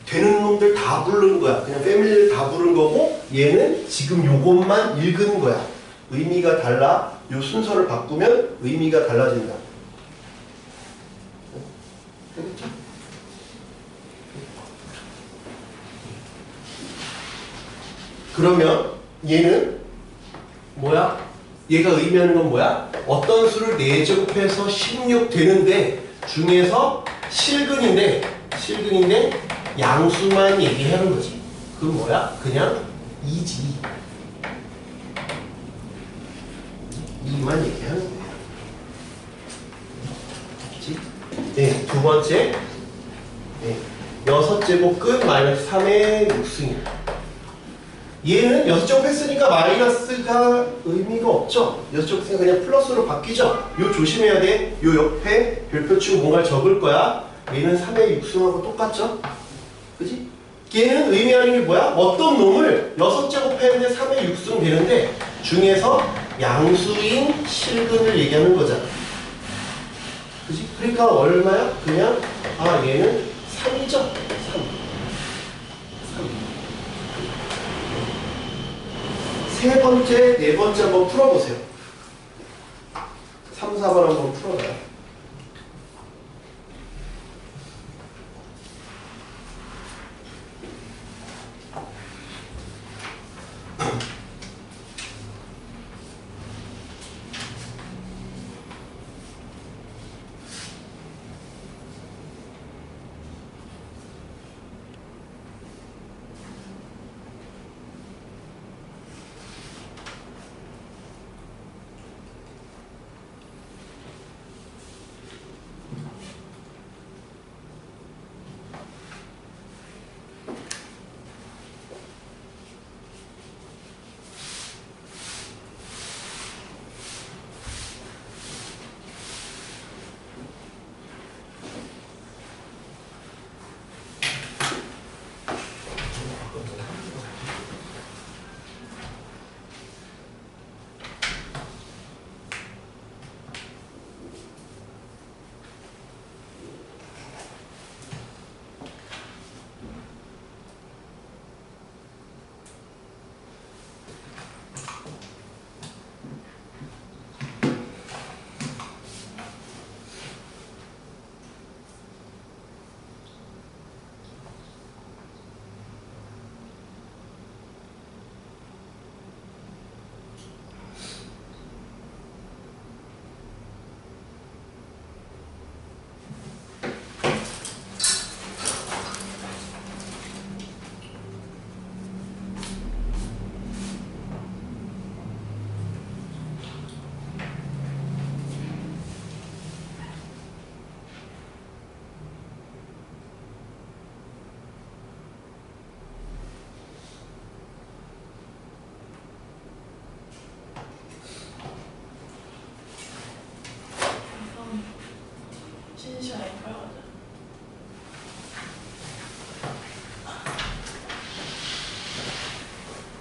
되는 놈들 다 부르는 거야. 그냥 패밀리를 다 부른 거고, 얘는 지금 요것만 읽은 거야. 의미가 달라. 요 순서를 바꾸면 의미가 달라진다. 되겠죠? 그러면 얘는 뭐야? 얘가 의미하는 건 뭐야? 어떤 수를 4제곱해서 16 되는데 중에서 실근인데 양수만 얘기하는 거지. 그건 뭐야? 그냥 2지. 2만 얘기하는 거야. 그치? 네, 두 번째. 네, 6제곱근 마이너스 3의 6승이야. 얘는 6제곱 했으니까 마이너스가 의미가 없죠. 6제곱 했으니까 그냥 플러스로 바뀌죠. 요 조심해야 돼. 요 옆에 별표 치고 뭔가를 적을 거야. 얘는 3의 6승하고 똑같죠? 그지? 얘는 의미하는 게 뭐야? 어떤 놈을 6제곱 했는데 3의 6승 되는데 중에서 양수인 실근을 얘기하는 거잖아. 그지? 그러니까 얼마야? 그냥 얘는 3이죠? 3. 세 번째, 네 번째 한번 풀어보세요. 3, 4번 한번 풀어봐요.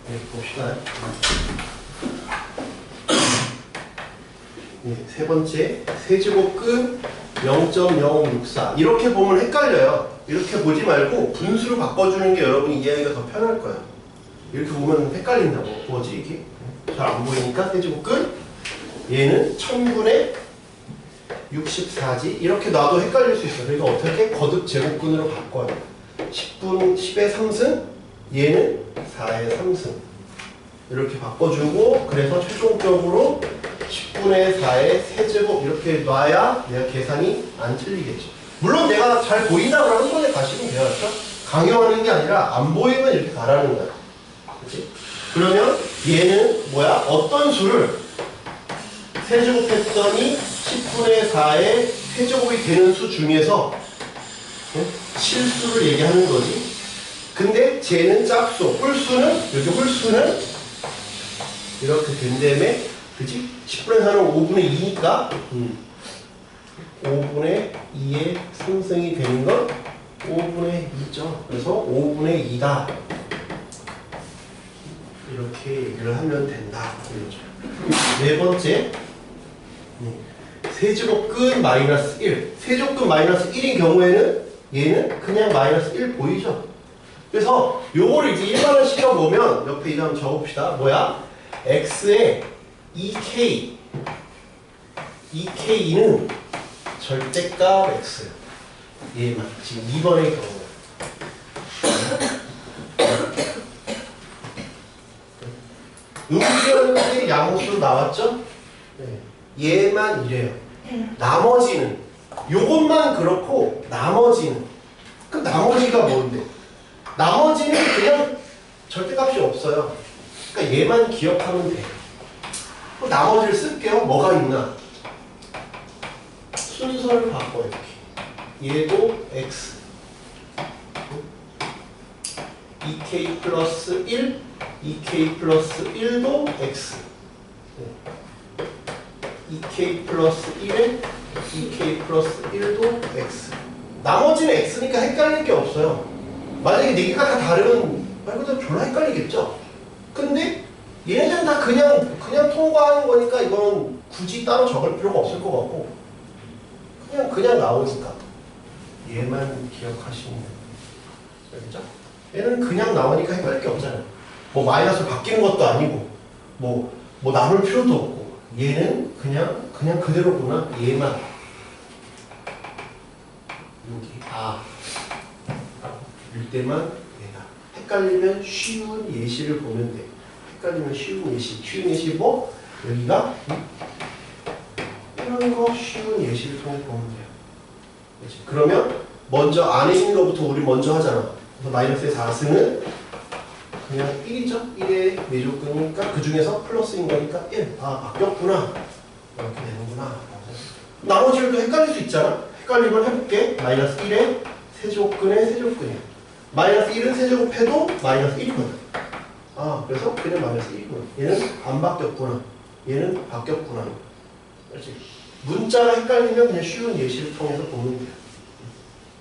네, 봅시다. 네, 세 번째, 세제곱근 0.064. 이렇게 보면 헷갈려요. 이렇게 보지 말고 분수로 바꿔주는 게 여러분이 이해하기가 더 편할 거예요. 이렇게 보면 헷갈린다고. 뭐지 이게? 잘 안 보이니까 세제곱근 얘는 1000분의 64지. 이렇게 놔도 헷갈릴 수 있어요. 그러니까 어떻게 거듭 제곱근으로 바꿔요. 10의 3승, 얘는 4의 3승. 이렇게 바꿔주고, 그래서 최종적으로 10분의 4의 세제곱 이렇게 놔야 내가 계산이 안 틀리겠죠. 물론 내가 잘 보인다 그러면 한 번에 가시면 돼요. 그렇죠? 강요하는 게 아니라 안 보이면 이렇게 가라는 거야. 그렇지? 그러면 얘는 뭐야? 어떤 수를 세제곱했더니 10분의 4의 세제곱이 되는 수 중에서 실수를 얘기하는 거지. 근데 쟤는 짝수, 홀수는 여기 홀수는 이렇게 된다음에 그치? 10분의 4는 5분의 2니까 5분의 2의 3승이 되는 건 5분의 2죠. 그래서 5분의 2다. 이렇게 얘기를 하면 된다. 이거죠. 네 번째, 세제곱근 마이너스 1. 세제곱근 마이너스 1인 경우에는 얘는 그냥 마이너스 1 보이죠? 그래서 요거를 이제 일반을 시켜보면 옆에 이거 한번 적읍시다. 뭐야? x의 2k. 2k는 절대값 x. 얘만. 지금 2번의 경우. 음수였는데 양수 나왔죠? 네. 얘만 이래요. 나머지는 요것만 그렇고 나머지는 그 나머지가 뭔데? 나머지는 그냥 절대값이 없어요. 그러니까 얘만 기억하면 돼. 나머지를 쓸게요. 뭐가 있나? 순서를 바꿔 이렇게. 얘도 x 2k 플러스 1 2k 플러스 1도 x 2k 플러스 1에 2k 플러스 1도 x. 나머지는 x니까 헷갈릴 게 없어요. 만약에 4개가 다 다르면 말 그대로 졸라 헷갈리겠죠? 근데 얘네들은 다 그냥 통과하는 거니까 이건 굳이 따로 적을 필요가 없을 것 같고 그냥 나오니까 얘만 기억하시면 돼요. 알겠죠? 얘는 그냥 나오니까 헷갈릴 게 없잖아요. 뭐 마이너스로 바뀌는 것도 아니고 뭐 나눌 필요도 없고 얘는 그냥 그대로구나. 얘만 여기 일 때만 얘다. 헷갈리면 쉬운 예시를 보면 돼. 헷갈리면 쉬운 예시 뭐 여기가 이런 거 쉬운 예시를 통해 보면 돼요. 그렇지? 그러면 먼저 안에 있는 것부터 우리 먼저 하잖아. 그래서 마이너스의 4승은 그냥 1이죠. 1의 내조근이니까 그 중에서 플러스인 거니까 1. 바뀌었구나. 이렇게 되는구나. 나머지를 또 헷갈릴 수 있잖아. 헷갈리면 해볼게. 마이너스 1의 세제곱근의 세제곱근이야. 마이너스 1은 세제곱해도 마이너스 1이거든. 그래서 그냥 마이너스 1이구나. 얘는 안 바뀌었구나. 얘는 바뀌었구나. 그렇지? 문자가 헷갈리면 그냥 쉬운 예시를 통해서 보면 돼요.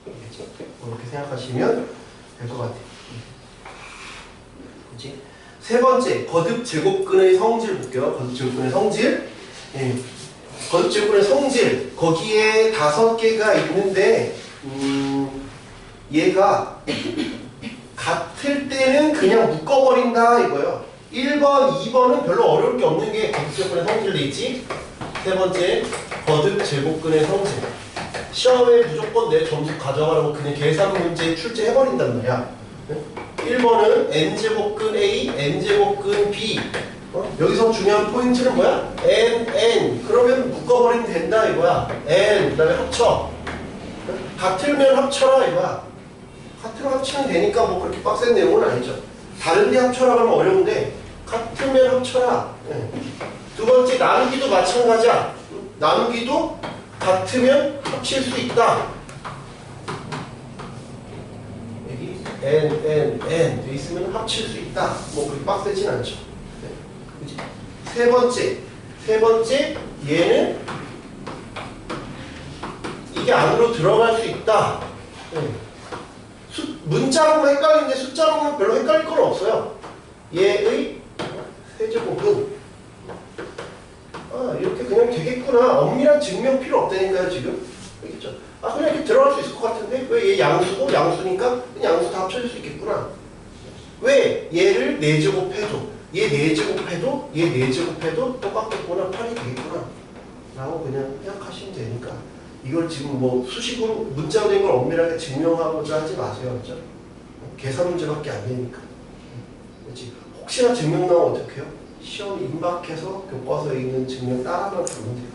알겠지? 그렇게 생각하시면 될 것 같아요. 그렇지? 세 번째, 거듭 제곱근의 성질 볼게요. 거듭 제곱근의 성질. 거듭 제곱근의 성질. 거기에 5개가 있는데, 얘가 같을 때는 그냥 묶어버린다 이거예요. 1번, 2번은 별로 어려울 게 없는 게 거듭 제곱근의 성질 돼 있지. 세 번째, 거듭 제곱근의 성질. 시험에 무조건 내 점수 가져가라고 그냥 계산 문제 출제해버린단 말이야. 1번은 n제곱근 A, n제곱근 B. 여기서 중요한 포인트는 뭐야? n. 그러면 묶어버리면 된다 이거야. n, 그 다음에 합쳐. 같으면 합쳐라 이거야. 같으면 합치면 되니까 뭐 그렇게 빡센 내용은 아니죠. 다른데 합쳐라 그러면 어려운데 같으면 합쳐라. 두 번째, 나누기도 마찬가지야. 나누기도 같으면 합칠 수 있다. 여기 n 돼 있으면 합칠 수 있다. 뭐 그렇게 빡세진 않죠. 그치? 세 번째 얘는 이 이게 안으로 들어갈 수 있다. 문자로 보면 헷갈리는데 숫자로 보면 별로 헷갈릴 건 없어요. 얘의 세제곱은 이렇게 그냥 되겠구나. 엄밀한 증명 필요 없다니까요 지금. 알겠죠? 그냥 이렇게 들어갈 수 있을 것 같은데 왜 얘 양수고 양수니까 그냥 양수 다 합쳐질 수 있겠구나. 왜? 얘를 4제곱 해도 얘 4제곱 해도 얘 4제곱 해도 똑같겠구나. 8이 되겠구나 라고 그냥 생각하시면 되니까 이걸 지금 뭐 수식으로 문자로 된 걸 엄밀하게 증명하고자 하지 마세요. 그렇죠? 계산 문제밖에 안 되니까. 그렇지? 혹시나 증명 나오면 어떡해요? 시험 임박해서 교과서에 있는 증명 따라만 가면 돼요.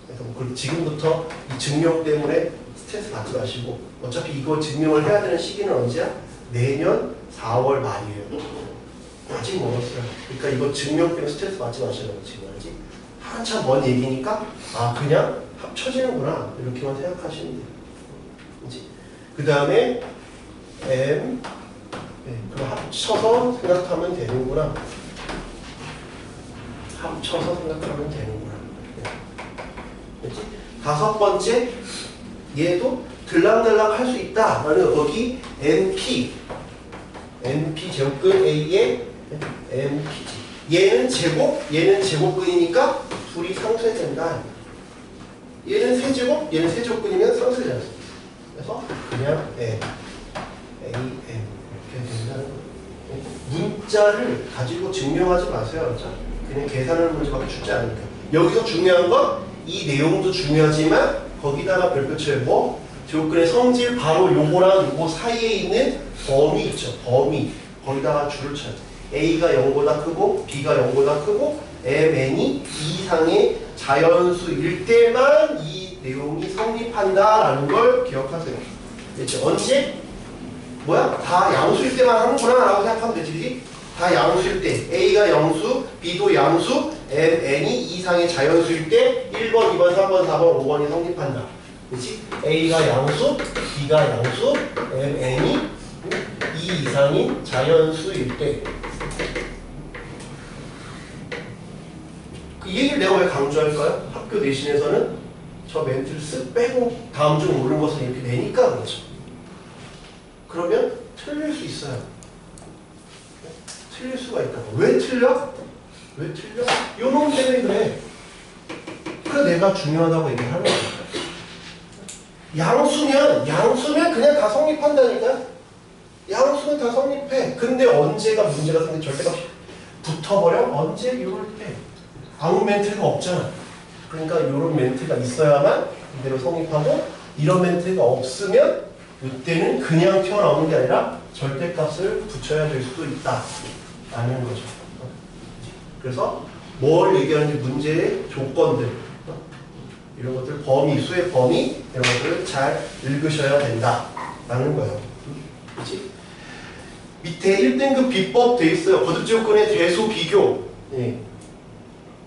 그래서 뭐 지금부터 이 증명 때문에 스트레스 받지 마시고 어차피 이거 증명을 해야 되는 시기는 언제야? 내년 4월 말이에요. 아직 멀었어요. 그러니까 이거 증명 때문에 스트레스 받지 마시라고 지금 알지? 한참 먼 얘기니까 그냥 합쳐지는구나 이렇게만 생각하시면 돼요. 그치? 그 다음에 M 그럼 합쳐서 생각하면 되는구나. 합쳐서 생각하면 되는구나. 그치? 5번째 얘도 들락날락 할 수 있다. 라는 거기 NP 제곱근 A의 NP지. 얘는 제곱근이니까 둘이 상쇄된다. 얘는 세제곱, 얘는 세제곱근이면 상쇄되지 않습니다. 그래서 그냥 M, AM 이렇게 된다는 거예요. 문자를 가지고 증명하지 마세요. 그냥 계산하는 문제밖에 주지 않으니까. 여기서 중요한 건 이 내용도 중요하지만 거기다가 별표 쳐고 제곱근의 성질 바로 요거랑 요거 사이에 있는 범위 있죠. 범위. 거기다가 줄을 쳐야 돼. A가 0보다 크고 B가 0보다 크고 MN이 2 이상의 자연수일 때만 이 내용이 성립한다라는 걸 기억하세요. 그렇죠? 언제? 다 양수일 때만 하는구나 라고 생각하면 되지. 그치? 다 양수일 때 A가 양수, B도 양수, MN이 2 이상의 자연수일 때 1번, 2번, 3번, 4번, 5번이 성립한다. 그치? A가 양수, B가 양수, MN이 2 이상인 자연수일 때. 이 얘기를 내가 왜 강조할까요? 학교 내신에서는 저 멘트를 쓱 빼고 다음 중 옳은 것을 이렇게 내니까 그렇죠. 그러면 틀릴 수 있어요. 틀릴 수가 있다고. 왜 틀려? 왜 틀려? 요 놈 때문에 그래. 그래 내가 중요하다고 얘기하는 거야. 양수면 그냥 다 성립한다니까. 양수는 다 성립해. 근데 언제가 문제가 생겨? 절대가 붙어버려? 언제? 이럴 때. 아무 멘트가 없잖아. 그러니까 이런 멘트가 있어야만 이대로 성립하고 이런 멘트가 없으면 이때는 그냥 튀어나오는 게 아니라 절대값을 붙여야 될 수도 있다 라는 거죠. 그래서 뭘 얘기하는지 문제의 조건들 이런 것들 범위, 수의 범위 이런 것들을 잘 읽으셔야 된다 라는 거예요. 그치? 밑에 1등급 비법 돼 있어요. 거듭제곱근의 대수 비교.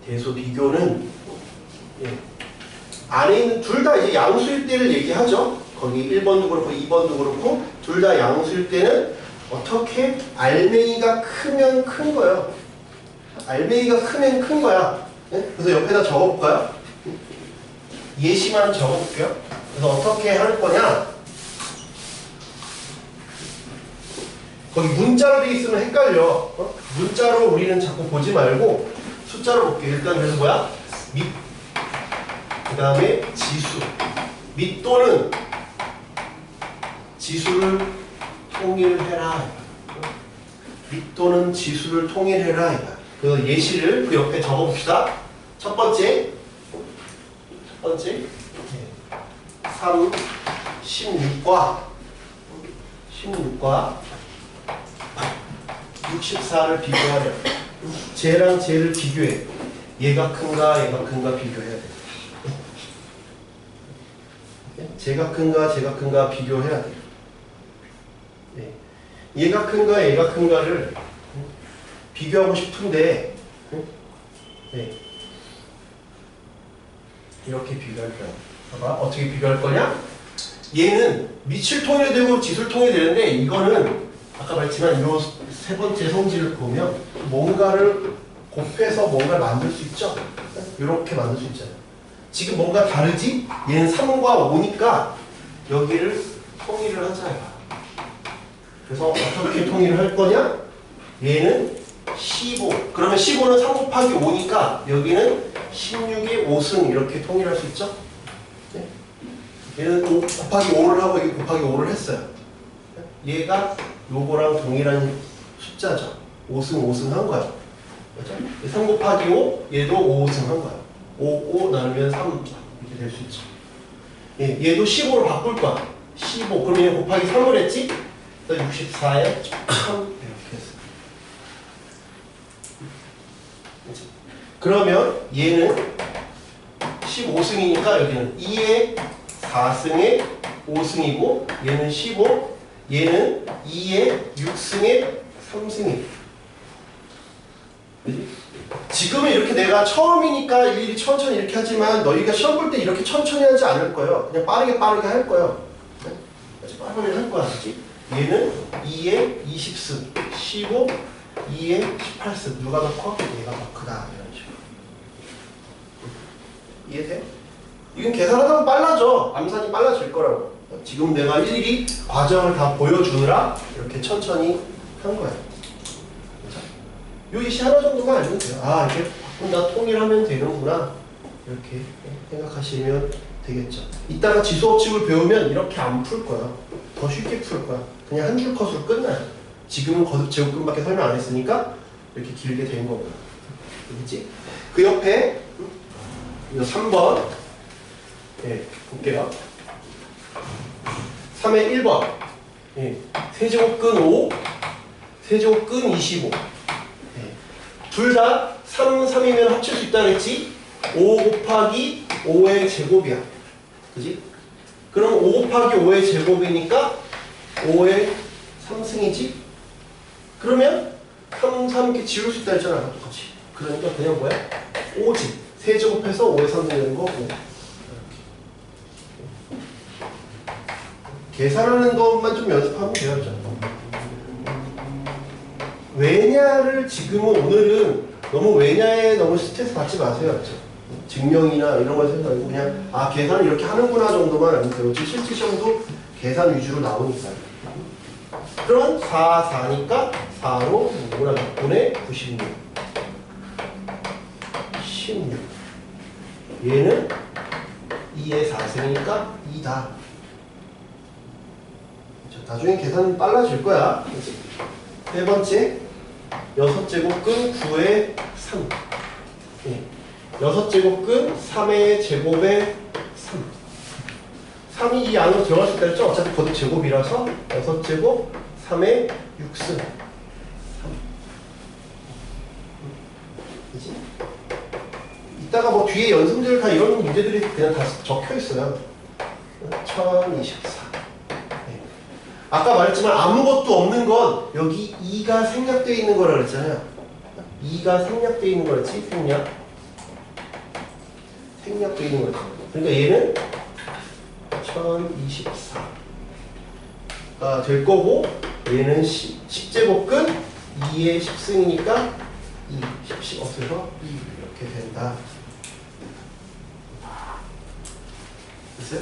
대수 비교는 안에 있는 둘 다 이제 양수일 때를 얘기하죠. 거기 1번도 그렇고 2번도 그렇고 둘 다 양수일 때는 어떻게 알맹이가 크면 큰 거예요. 알맹이가 크면 큰 거야. 그래서 옆에다 적어볼까요? 예시만 적어볼게요. 그래서 어떻게 할 거냐? 거기 문자로 돼 있으면 헷갈려. 문자로 우리는 자꾸 보지 말고 숫자로 볼게요. 일단 그래서 뭐야? 그 다음에 지수. 밑 또는 지수를 통일해라. 밑 또는 지수를 통일해라. 그 예시를 그 옆에 적어봅시다. 첫 번째 3, 16과 64를 비교하려. 쟤랑 쟤를 비교해. 얘가 큰가 얘가 큰가 비교해야 돼. 쟤가 큰가 비교해야 돼. 얘가 큰가 얘가 큰가를 비교하고 싶은데 이렇게 비교할 거야. 봐봐 어떻게 비교할 거냐? 얘는 밑을 통일되고 지수를 통일되는데 이거는 아까 말했지만 이 세 번째 성질을 보면 뭔가를 곱해서 뭔가를 만들 수 있죠? 이렇게 만들 수 있잖아요. 지금 뭔가 다르지? 얘는 3과 5니까 여기를 통일을 하자. 그래서 어떻게 통일을 할 거냐? 얘는 15. 그러면 15는 3 곱하기 5니까 여기는 16의 5승 이렇게 통일할 수 있죠? 네? 얘는 5 곱하기 5를 하고 여기 곱하기 5를 했어요. 얘가 요거랑 동일한 숫자죠. 5승 5승 한 거야. 그렇죠? 3 곱하기 5 얘도 5승 한 거야. 5 나누면 3 이렇게 될 수 있죠. 예, 얘도 15로 바꿀 거야. 15 그럼 얘 곱하기 3을 했지? 64에 3 이렇게 했어. 그러면 얘는 15승이니까 여기는 2의 4승의 5승이고 얘는 15 얘는 2의 6승의 3승이에요. 그치? 지금은 이렇게 내가 처음이니까 일일이 천천히 이렇게 하지만 너희가 시험 볼 때 이렇게 천천히 하지 않을 거예요. 그냥 빠르게 할 거예요. 네? 빠르게 할 거야. 그치? 얘는 2의 20승 15 2의 18승 누가 더 커? 얘가 더 크다. 이런 식으로. 이해돼? 이건 계산하다 보면 빨라져. 암산이 빨라질 거라고. 지금 내가 일일이 과정을 다 보여주느라 이렇게 천천히 한 거야. 요 예시 하나 정도만 알면 돼요. 아, 이렇게 바꾼다, 통일하면 되는구나. 이렇게 생각하시면 되겠죠. 이따가 지수법칙을 배우면 이렇게 안 풀 거야. 더 쉽게 풀 거야. 그냥 한 줄 컷으로 끝나요. 지금은 거듭 제곱근밖에 설명 안 했으니까 이렇게 길게 된 거고요. 알겠지? 그 옆에 이거 3번 예, 볼게요. 3의 1번 예, 세제곱근 5 세제곱근 25 예. 둘 다 3, 3이면 합칠 수 있다 그랬지? 5 곱하기 5의 제곱이야. 그지? 그럼 5 곱하기 5의 제곱이니까 5의 3승이지? 그러면 3, 3 이렇게 지울 수 있다 했잖아. 똑같이. 그러니까 그냥 뭐야? 5지. 세제곱해서 5의 3승 되는 거 5. 이렇게. 계산하는 것만 좀 연습하면 돼요. 왜냐를 지금은 오늘은 너무 왜냐에 너무 스트레스 받지 마세요. 증명이나 이런 걸 생각하고 그냥 아 계산을 이렇게 하는구나 정도만 알면 돼요. 실제 시험도 계산 위주로 나오니까요. 그럼 4, 4니까 4로 5랑 6분의 96 16 얘는 2의 4승이니까 2다. 나중에 계산 빨라질 거야. 세 번째 6제곱근 9의 3 예. 6제곱근 3의 제곱의 3 3이 이 안으로 들어갈 수 있다 했죠? 어차피 거듭 제곱이라서 6제곱 3의 6승 3 그치? 이따가 뭐 뒤에 연습들 다 이런 문제들이 그냥 다 적혀 있어요. 1024 아까 말했지만 아무것도 없는 건 여기 2가 생략되어 있는 거라 그랬잖아요. 2가 생략되어 있는 거였지? 생략되어 있는 거였죠. 그러니까 얘는 1024가 될 거고 얘는 10제곱근 2의 10승이니까 10 없어서 2 이렇게 된다. 됐어요?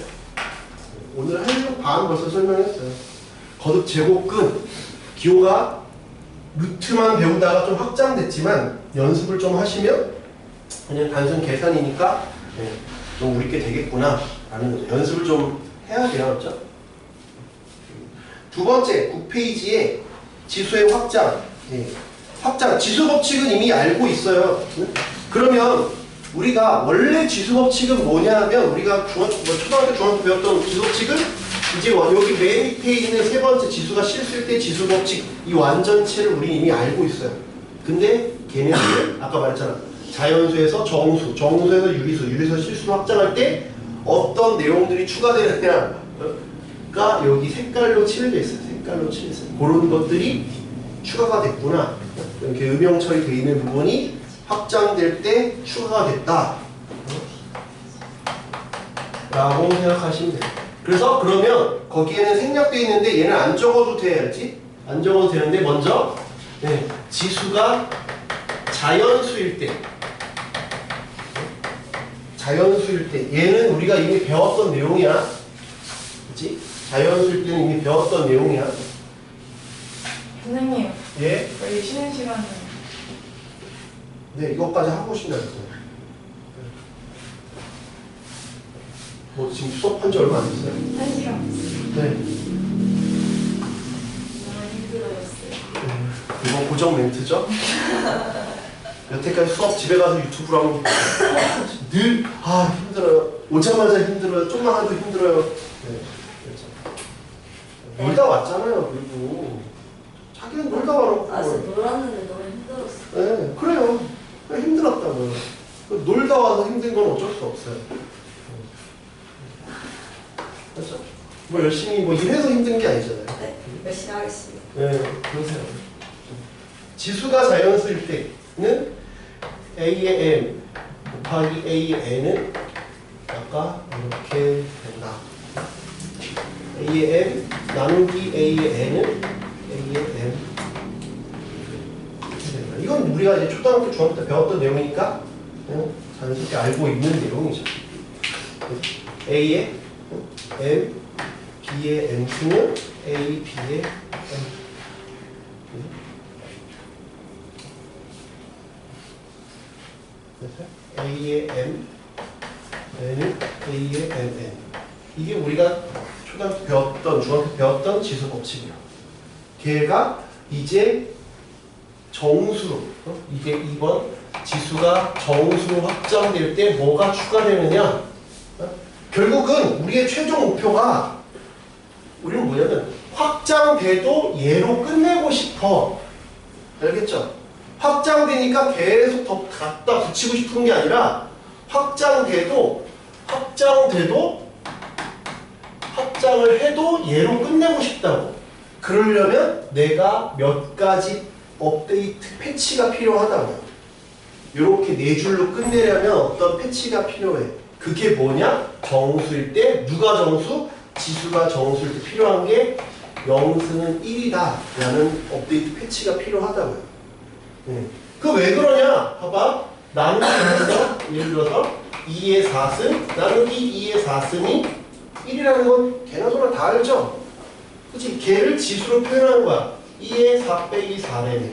오늘 한 반 벌써 설명했어요. 거듭 제곱근 기호가 루트만 배우다가 좀 확장됐지만 연습을 좀 하시면 그냥 단순 계산이니까 네, 좀 우리께 되겠구나 라는 거죠. 연습을 좀 해야 돼요. 그렇죠? 두 번째 9페이지에 지수의 확장 확장 지수 법칙은 이미 알고 있어요. 그러면 우리가 원래 지수 법칙은 뭐냐면 우리가 초등학교 중학교 배웠던 지수 법칙은 이제 여기 맨 밑에 있는 세 번째 지수가 실수일 때 지수 법칙 이 완전체를 우리 이미 알고 있어요. 근데 걔네들은 아까 말했잖아. 자연수에서 정수, 정수에서 유리수, 유리수에서 실수를 확장할 때 어떤 내용들이 추가되느냐가 여기 색깔로 칠해져 있어요. 색깔로 칠해져 있어요. 그런 것들이 추가가 됐구나. 이렇게 음영 처리되어 있는 부분이 확장될 때 추가가 됐다. 라고 생각하시면 돼요. 그래서 그러면 거기에는 생략되어 있는데 얘는 안 적어도 돼야지. 안 적어도 되는데 먼저 지수가 자연수일 때 자연수일 때 얘는 우리가 이미 배웠던 내용이야. 그치? 자연수일 때는 이미 배웠던 내용이야. 선생님, 예? 저희 쉬는 시간은 네, 이것까지 하고 싶나 했어요. 뭐 지금 수업한 지 얼마 안 됐어요? 1시간 네. 너무 힘들어졌어요. 이거 고정 멘트죠? 여태까지 수업 집에 가서 유튜브로 하면 늘 힘들어요. 오자마자 힘들어요. 좀만 해도 힘들어요. 네, 그렇죠. 놀다 왔잖아요. 그리고 자기는 놀다 와놓고. 아, 진짜 놀았는데 너무 힘들었어. 네, 그래요. 그냥 힘들었다고요. 놀다 와서 힘든 건 어쩔 수 없어요. 그렇죠? 뭐 열심히 뭐 일해서 힘든 게 아니잖아요. 네, 열심히 하겠습니다. 네, 그러세요. 지수가 자연수일 때는 A의 M 곱하기 A의 N은 아까 이렇게 된다. A의 M 나누기 A의 N은 A의 M 이렇게 된다. 이건 우리가 이제 초등학교, 중학교 때 배웠던 내용이니까 자연스럽게 알고 있는 내용이죠. A의 M, B의 M 쓰면 A, B의 M. A의 M, N은 A의 MN. 이게 우리가 초등학교 배웠던, 중학교 배웠던 지수 법칙이야. 걔가 이제 정수로, 이게 2번 지수가 정수로 확정될 때 뭐가 추가되느냐? 결국은 우리의 최종 목표가 우리는 뭐냐면 확장돼도 얘로 끝내고 싶어. 알겠죠? 확장되니까 계속 더 갖다 붙이고 싶은 게 아니라 확장돼도 확장을 해도 얘로 끝내고 싶다고. 그러려면 내가 몇 가지 업데이트 패치가 필요하다고요. 이렇게 네 줄로 끝내려면 어떤 패치가 필요해. 그게 뭐냐? 정수일 때 누가 정수? 지수가 정수일 때 필요한 게 0승은 1이다 라는 업데이트 패치가 필요하다고요. 그 왜 그러냐? 봐봐. 나누기 해서 예를 들어서 2의 4승 나누기 2의 4승이 1이라는 건 개나 소나 다 알죠? 그치? 걔를 지수로 표현한 거야. 2의 4 빼기 4래네.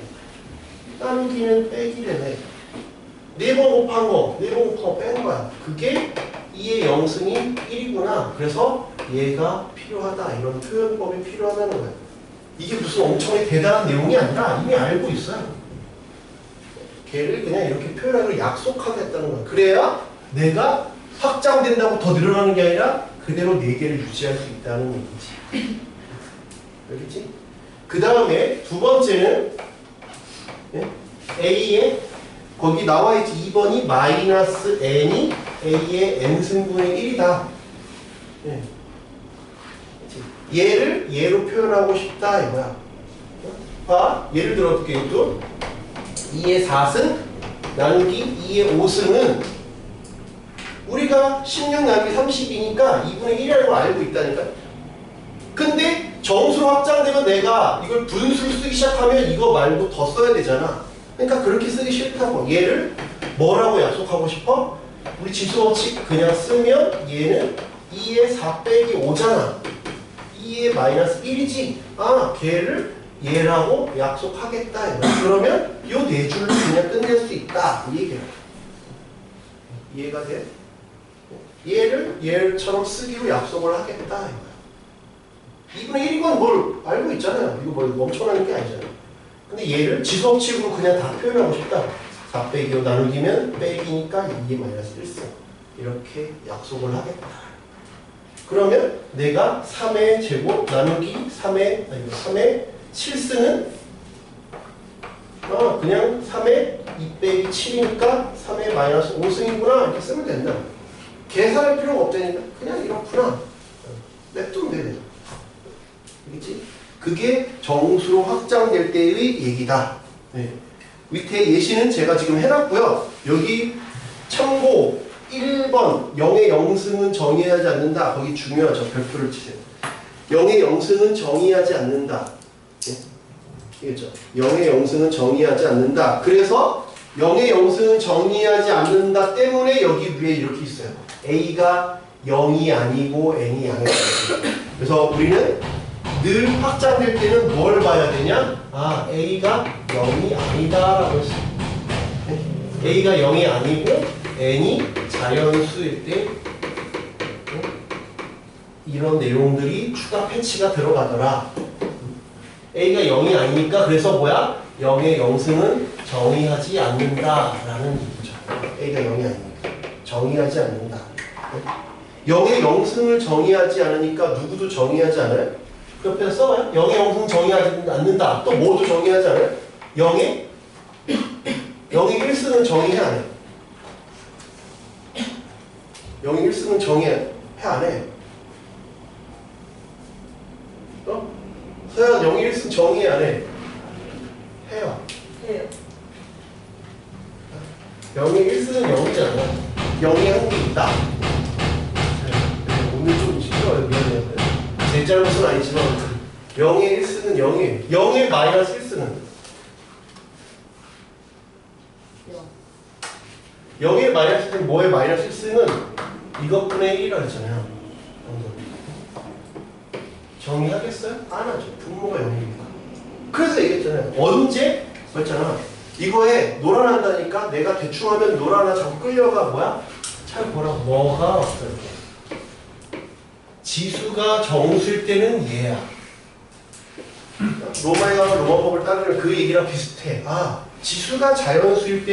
나누기는 빼기래네. 4번 곱한 거, 4번 곱한 거 뺀 거야. 그게 2의 0승이 1이구나. 그래서 얘가 필요하다. 이런 표현법이 필요하다는 거야. 이게 무슨 엄청 대단한 내용이 아니라 이미 알고 있어요. 걔를 그냥 이렇게 표현하고 약속하겠다는 거야. 그래야 내가 확장된다고 더 늘어나는 게 아니라 그대로 4개를 유지할 수 있다는 얘기지. 알겠지? 그 다음에 두 번째는 A의 거기 나와있지 2번이 마이너스 n이 A의 n승분의 1이다. 얘를 얘로 표현하고 싶다 이거야. 봐, 예를 들어 어떻게 또 2의 4승 나누기 2의 5승은 우리가 16 나누기 30이니까 2분의 1이라는 걸 알고 있다니까. 근데 정수로 확장되면 내가 이걸 분수로 쓰기 시작하면 이거 말고 더 써야 되잖아. 그러니까 그렇게 쓰기 싫다고. 얘를 뭐라고 약속하고 싶어? 우리 지수 법칙 그냥 쓰면 얘는 2의 4 빼기 5잖아. 2의 마이너스 1이지. 아, 걔를 얘라고 약속하겠다. 그러면 요 네 줄로 그냥 끝낼 수 있다. 이 얘기야. 이해가 돼? 얘를 얘처럼 쓰기로 약속을 하겠다. 이거야. 2분의 1이건 뭘 알고 있잖아요. 이거 뭘 멈춰나는 게 아니잖아요. 근데 얘를 지수법칙으로 그냥 다 표현하고 싶다. 4 빼기 5 나누기면 빼기니까 2의 마이너스 1승. 이렇게 약속을 하겠다. 그러면 내가 3의 제곱 나누기 3의 7승은 그냥 3의 2 빼기 7이니까 3의 마이너스 5승이구나 이렇게 쓰면 된다. 계산할 필요가 없다니까 그냥 이렇구나. 냅두면 돼. 알겠지? 그게 정수로 확장될 때의 얘기다. 네. 밑에 예시는 제가 지금 해놨고요. 여기 참고 1번 0의 0승은 정의하지 않는다. 거기 중요하죠. 별표를 치세요. 0의 0승은 정의하지 않는다. 네? 알겠죠? 0의 0승은 정의하지 않는다. 그래서 0의 영승은 정의하지 않는다 때문에 여기 위에 이렇게 있어요. A가 0이 아니고 N이 양의 그래서 우리는 늘 확장될 때는 뭘 봐야 되냐? 아, A가 0이 아니다라고 했어요. A가 0이 아니고 N이 자연수일 때 이런 내용들이 추가 패치가 들어가더라. A가 0이 아니니까 그래서 뭐야? 0의 영승은 정의하지 않는다라는 얘기죠. A가 0이 아니니까 정의하지 않는다. 0의 영승을 정의하지 않으니까 누구도 정의하지 않아요? 그 옆에다 써봐요. 0의 영승 정의하지 않는다. 또 뭐도 정의하지 않아요? 0의 1승은 정의해 안 해? 0의 1승은 정의해 안 해? 서현 0의 1승 정의해 안 해? 해요. 해요. 0의 1승은 0이잖아. 0이 한 개 있다. 오늘 좀 힘들어요. 미안해요. 제 잘못은 아니지만 0의 1승은 0이에요. 0의 마이너스 1승은 0의 마이너스 1승 뭐의 마이너스 1승은 이것분의 1이라 했잖아요. 정의하겠어요? 안 하죠. 분모가 0이니까. 그래서 얘기했잖아요. 언제? 그랬잖아. 이거에 노란한다니까 내가 대충 하면 노란아 자꾸 끌려가 뭐야? 잘 보라. 뭐가 왔어요? 지수가 정수일 때는 얘야. 로마에 가면 로마법을 따르면 그 얘기랑 비슷해. 아, 지수가 자연수일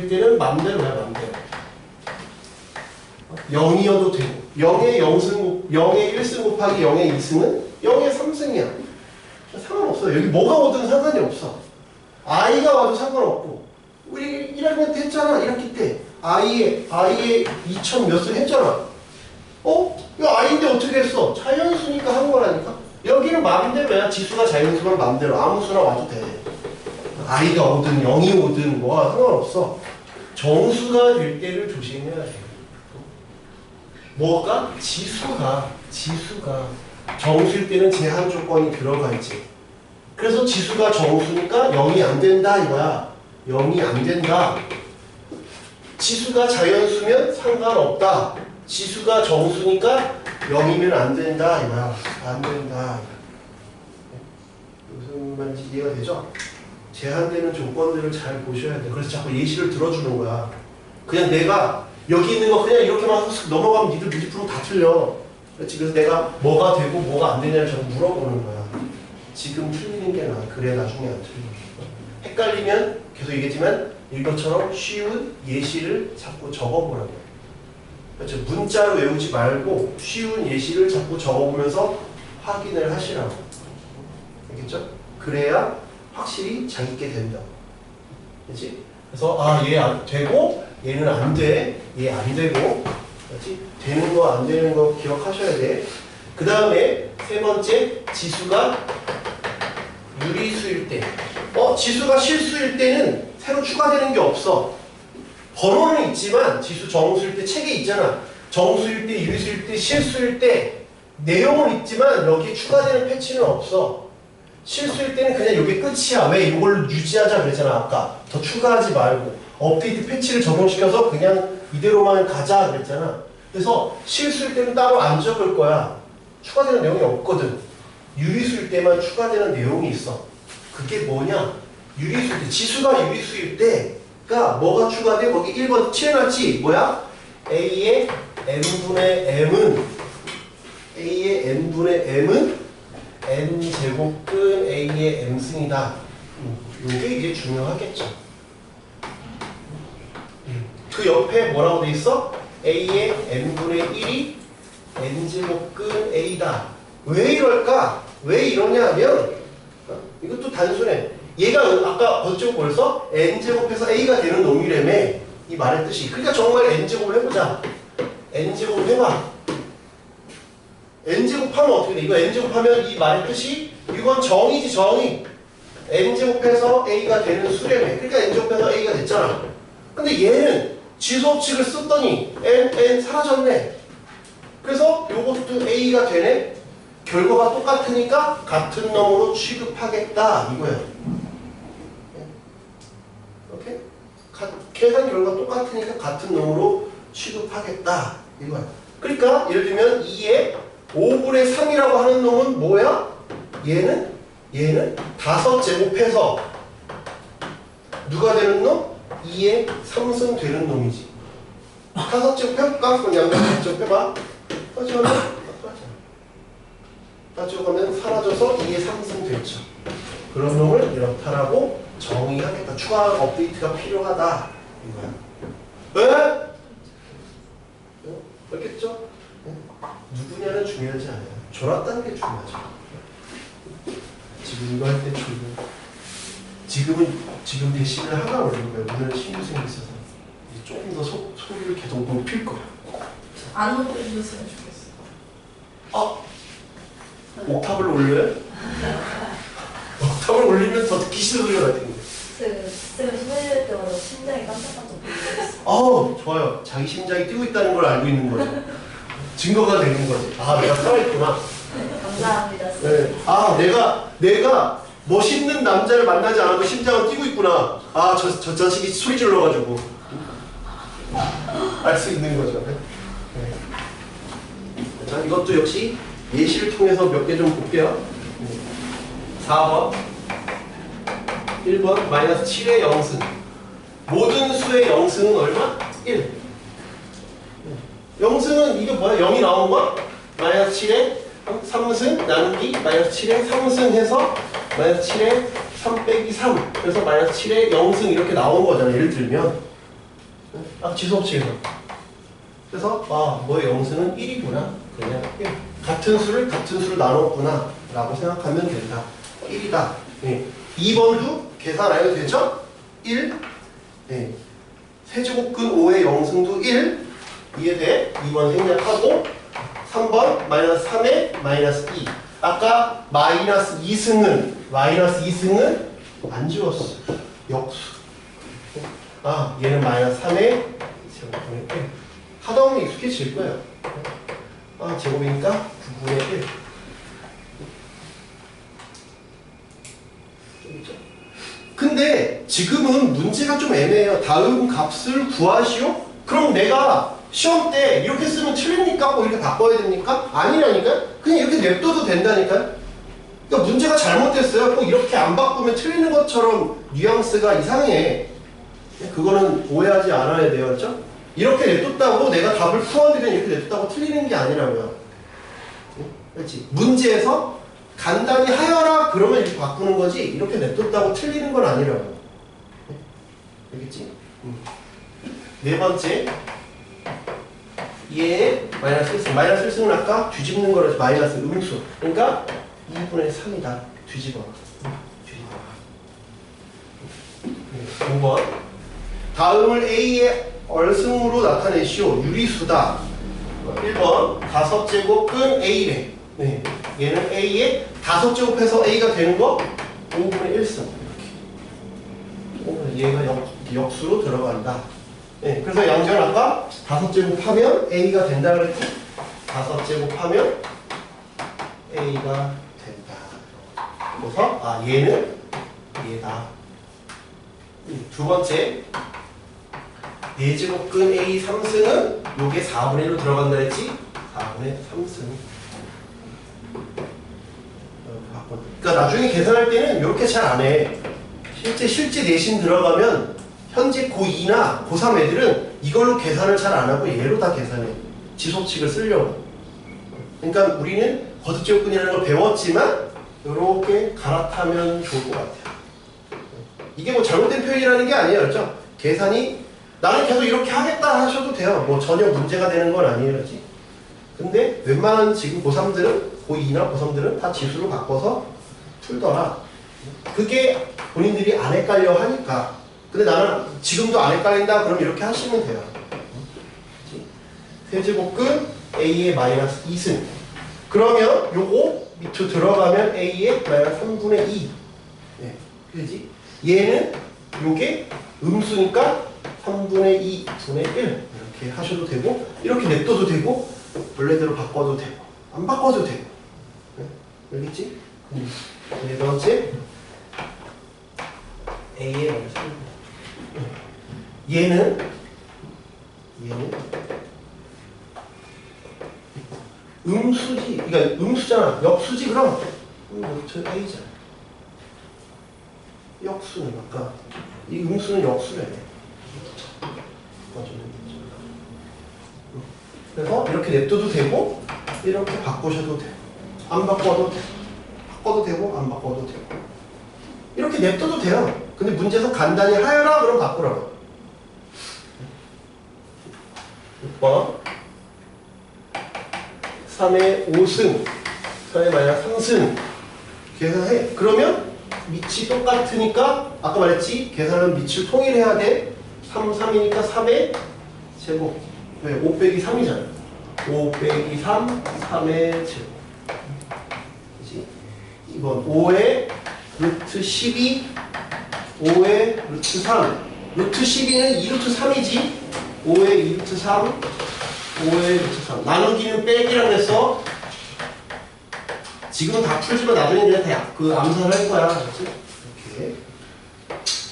때는 맘대로야, 맘대로. 0이어도 되고 0의 1승 곱하기 0의 2승은 0의 3승이야. 상관없어요. 여기 뭐가 오든 상관이 없어. i가 와도 상관없고 우리 1학년 때 했잖아. 1학기 때 i의 2000 몇 승 했잖아. 이거 i인데 어떻게 했어? 자연수니까 한 거라니까. 여기는 마음대로야. 지수가 자연수면 마음대로 아무 수나 와도 돼. i가 오든 0이 오든 뭐가 상관없어. 정수가 될 때를 조심해야 돼. 뭐가? 지수가 정수일 때는 제한 조건이 들어가있지. 그래서 지수가 정수니까 0이 안 된다 이거야. 0이 안 된다. 지수가 자연수면 상관없다. 지수가 정수니까 0이면 안 된다 이거야. 안 된다. 무슨 말인지 이해가 되죠? 제한되는 조건들을 잘 보셔야 돼. 그래서 자꾸 예시를 들어주는 거야. 그냥 내가 여기 있는 거 그냥 이렇게만 넘어가면 니들 뮤직프로 다 틀려. 그렇지. 그래서 내가 뭐가 되고 뭐가 안 되냐를 자꾸 물어보는 거야. 지금 틀리는 게 나아. 그래 나중에 안 틀려. 헷갈리면 계속 얘기했지만 이것처럼 쉬운 예시를 자꾸 적어보라고. 그렇죠. 문자로 외우지 말고 쉬운 예시를 자꾸 적어보면서 확인을 하시라고. 알겠죠? 그래야 확실히 잘 있게 된다. 그렇지? 그래서 얘 안 되고 얘는 안 돼. 얘 안 되고. 그렇지? 되는 거 안 되는 거 기억하셔야 돼. 그 다음에 세 번째 지수가 유리수일 때. 지수가 실수일 때는 새로 추가되는 게 없어. 번호는 있지만 지수 정수일 때 책에 있잖아. 정수일 때, 유리수일 때, 실수일 때 내용은 있지만 여기에 추가되는 패치는 없어. 실수일 때는 그냥 이게 끝이야. 왜 이걸 유지하자 그랬잖아. 아까 더 추가하지 말고 업데이트 패치를 적용시켜서 그냥 이대로만 가자 그랬잖아. 그래서 실수일 때는 따로 안 적을 거야. 추가되는 내용이 없거든. 유리수일 때만 추가되는 내용이 있어. 그게 뭐냐? 유리수일 때, 지수가 유리수일 때가 뭐가 추가돼? 거기 1번 칠해놨지? 뭐야? A의 n분의 m은 n제곱근 A의 m승이다. 이게 이제 중요하겠죠. 그 옆에 뭐라고 돼 있어? A의 n분의 1이 n제곱근 A다. 왜 이럴까? 왜 이러냐 하면 이것도 단순해. 얘가 아까 어쩌고 벌써 n제곱해서 A가 되는 놈이라며. 이 말의 뜻이. 그러니까 정말 n제곱을 해보자. n제곱 해봐. n제곱하면 어떻게 돼? 이거 n제곱하면 이 말의 뜻이 이건 정이지 정의. n제곱해서 A가 되는 수라며. 그러니까 n제곱해서 A가 됐잖아. 근데 얘는 지수법칙을 썼더니 n 사라졌네. 그래서 요것도 A가 되네. 결과가 똑같으니까 같은 놈으로 취급하겠다 이거야. 계산 결과 똑같으니까 같은 놈으로 취급하겠다 이거야. 그러니까 예를 들면 2의 5분의 3이라고 하는 놈은 뭐야? 얘는 5제곱해서 누가 되는 놈? 2의 3승 되는 놈이지. 5제곱 해볼까? 그럼 양변 5제곱 해봐. 따져가면 사라져서 2의 3승 되죠. 그런 놈을 이렇다라고 정의하겠다. 추가 업데이트가 필요하다 이거야. 왜? 알겠죠? 누구냐는 중요하지 않아요. 졸았다는 게 중요하죠. 지금 이거 할 때 지금 대신을 하나 올린 거예요. 오늘 신규생이 있어서 이제 조금 더 소리를 계속 높일 거야. 안 올려주셨으면 좋겠어. 옥탑을 올려요? 옥탑을 올리면 더 듣기 싫은 소리가 날 텐데. 쌤 소리할 때마다 심장이 깜짝깜짝 놀랐어요. 좋아요. 자기 심장이 뛰고 있다는 걸 알고 있는 거죠. 증거가 되는 거지. 내가 살아있구나. 감사합니다, 쌤. 네. 내가 멋있는 남자를 만나지 않아도 심장은 뛰고 있구나. 저 자식이 소리 질러가지고. 알 수 있는 거죠. 네. 자, 이것도 역시 예시를 통해서 몇 개 좀 볼게요. 4번. 1번 마이너스 7의 0승. 모든 수의 0승은 얼마? 1. 0승은 이게 뭐야? 0이 나온 거? 마이너스 7의 3승 나누기 마이너스 7의 3승 해서 마이너스 7의 3 빼기 3 그래서 마이너스 7의 0승 이렇게 나온 거잖아. 예를 들면 지수업칙에서. 그래서 뭐의 0승은 1이구나. 그냥 1. 같은 수를 나눴구나 라고 생각하면 된다. 1이다. 네. 2번도 계산 안 해도 되죠? 1. 네. 세제곱근 5의 0승도 1. 이해돼? 2번 생략하고 3번 마이너스 3의 마이너스 2. 아까 마이너스 2승은 안 지웠어. 역수. 얘는 마이너스 3의 제곱분의 1. 하다 보면 익숙해질 거예요. 제곱이니까 9분의 1. 근데 지금은 문제가 좀 애매해요. 다음 값을 구하시오? 그럼 내가 시험 때 이렇게 쓰면 틀립니까? 뭐 이렇게 바꿔야 됩니까? 아니라니까? 그냥 이렇게 냅둬도 된다니까? 그러니까 문제가 잘못됐어요. 꼭 이렇게 안 바꾸면 틀리는 것처럼 뉘앙스가 이상해. 그거는 오해하지 않아야 돼요. 그렇죠? 이렇게 냅뒀다고 내가 답을 풀었는데 이렇게 냅뒀다고 틀리는 게 아니라고요. 그렇지? 문제에서 간단히 하여라 그러면 이렇게 바꾸는 거지 이렇게 냅뒀다고 틀리는 건 아니라고. 알겠지? 네 번째 얘의 마이너스 1승. 마이너스 1승은 아까 뒤집는 거라서 마이너스 음수. 그러니까 2분의 3이다. 뒤집어. 5번 다음을 A의 얼승으로 나타내시오. 유리수다. 1번 5제곱근 A래. 네. 얘는 A의 5제곱해서 A가 되는 거 5분의 1승. 이렇게. 얘가 역수로 들어간다. 네. 그래서 양변 아까 5제곱하면 A가 된다 그랬지? 5제곱하면 A가 된다. 그래서 얘는 얘다. 두 번째 4제곱근 A 3승은 요게 4분의 1로 들어간다 했지? 4분의 3승. 그러니까 나중에 계산할 때는 이렇게 잘 안 해. 실제 내신 들어가면 현재 고2나 고3 애들은 이걸로 계산을 잘 안 하고 얘로 다 계산해. 지수법칙을 쓰려고. 그러니까 우리는 거듭제곱근이라는 걸 배웠지만 이렇게 갈아타면 좋을 것 같아요. 이게 뭐 잘못된 표현이라는 게 아니에요. 그렇죠? 계산이 나는 계속 이렇게 하겠다 하셔도 돼요. 뭐 전혀 문제가 되는 건 아니에요. 그렇지? 근데 웬만한 지금 고3들은 고2나 고3들은 다 지수로 바꿔서 풀더라. 그게 본인들이 안 헷갈려 하니까. 근데 나는 지금도 안 헷갈린다 그럼 이렇게 하시면 돼요. 세제곱근 A의 마이너스 2승. 그러면 요거 밑으로 들어가면 A의 마이너스 3분의 2. 네. 그지? 얘는 요게 음수니까 3분의 2, 분의 1 이렇게 하셔도 되고 이렇게 냅둬도 되고 원래대로 바꿔도 되고 안 바꿔도 되고. 네? 알겠지? 네 번째 A의 마이너스 3분의 2. 얘는 음수지. 그러니까 음수잖아. 역수지 그럼. 저 A잖아. 역수는 아까 이 음수는 역수래. 그래서 이렇게 냅둬도 되고 이렇게 바꾸셔도 돼요. 안 바꿔도 돼요. 바꿔도 되고 안 바꿔도 되고 이렇게 냅둬도 돼요. 근데 문제에서 간단히 하여라 그럼 바꾸라고. 6번 3의 5승 3의 마이너스 3승 계산해. 그러면 밑이 똑같으니까 아까 말했지 계산은 밑을 통일해야 돼. 3, 3이니까 3의 제곱. 왜? 5 빼기 3이잖아. 5 빼기 3, 3의 제곱. 그치? 이번 5의 루트 12, 5의 루트 3. 루트 12는 2루트 3이지. 5의 2루트 3, 5의 루트 3. 나누기는 빼기라고 했어. 지금은 다 풀지만 나중에 그냥 다 그 암산을 할 거야. 그렇지? 이렇게.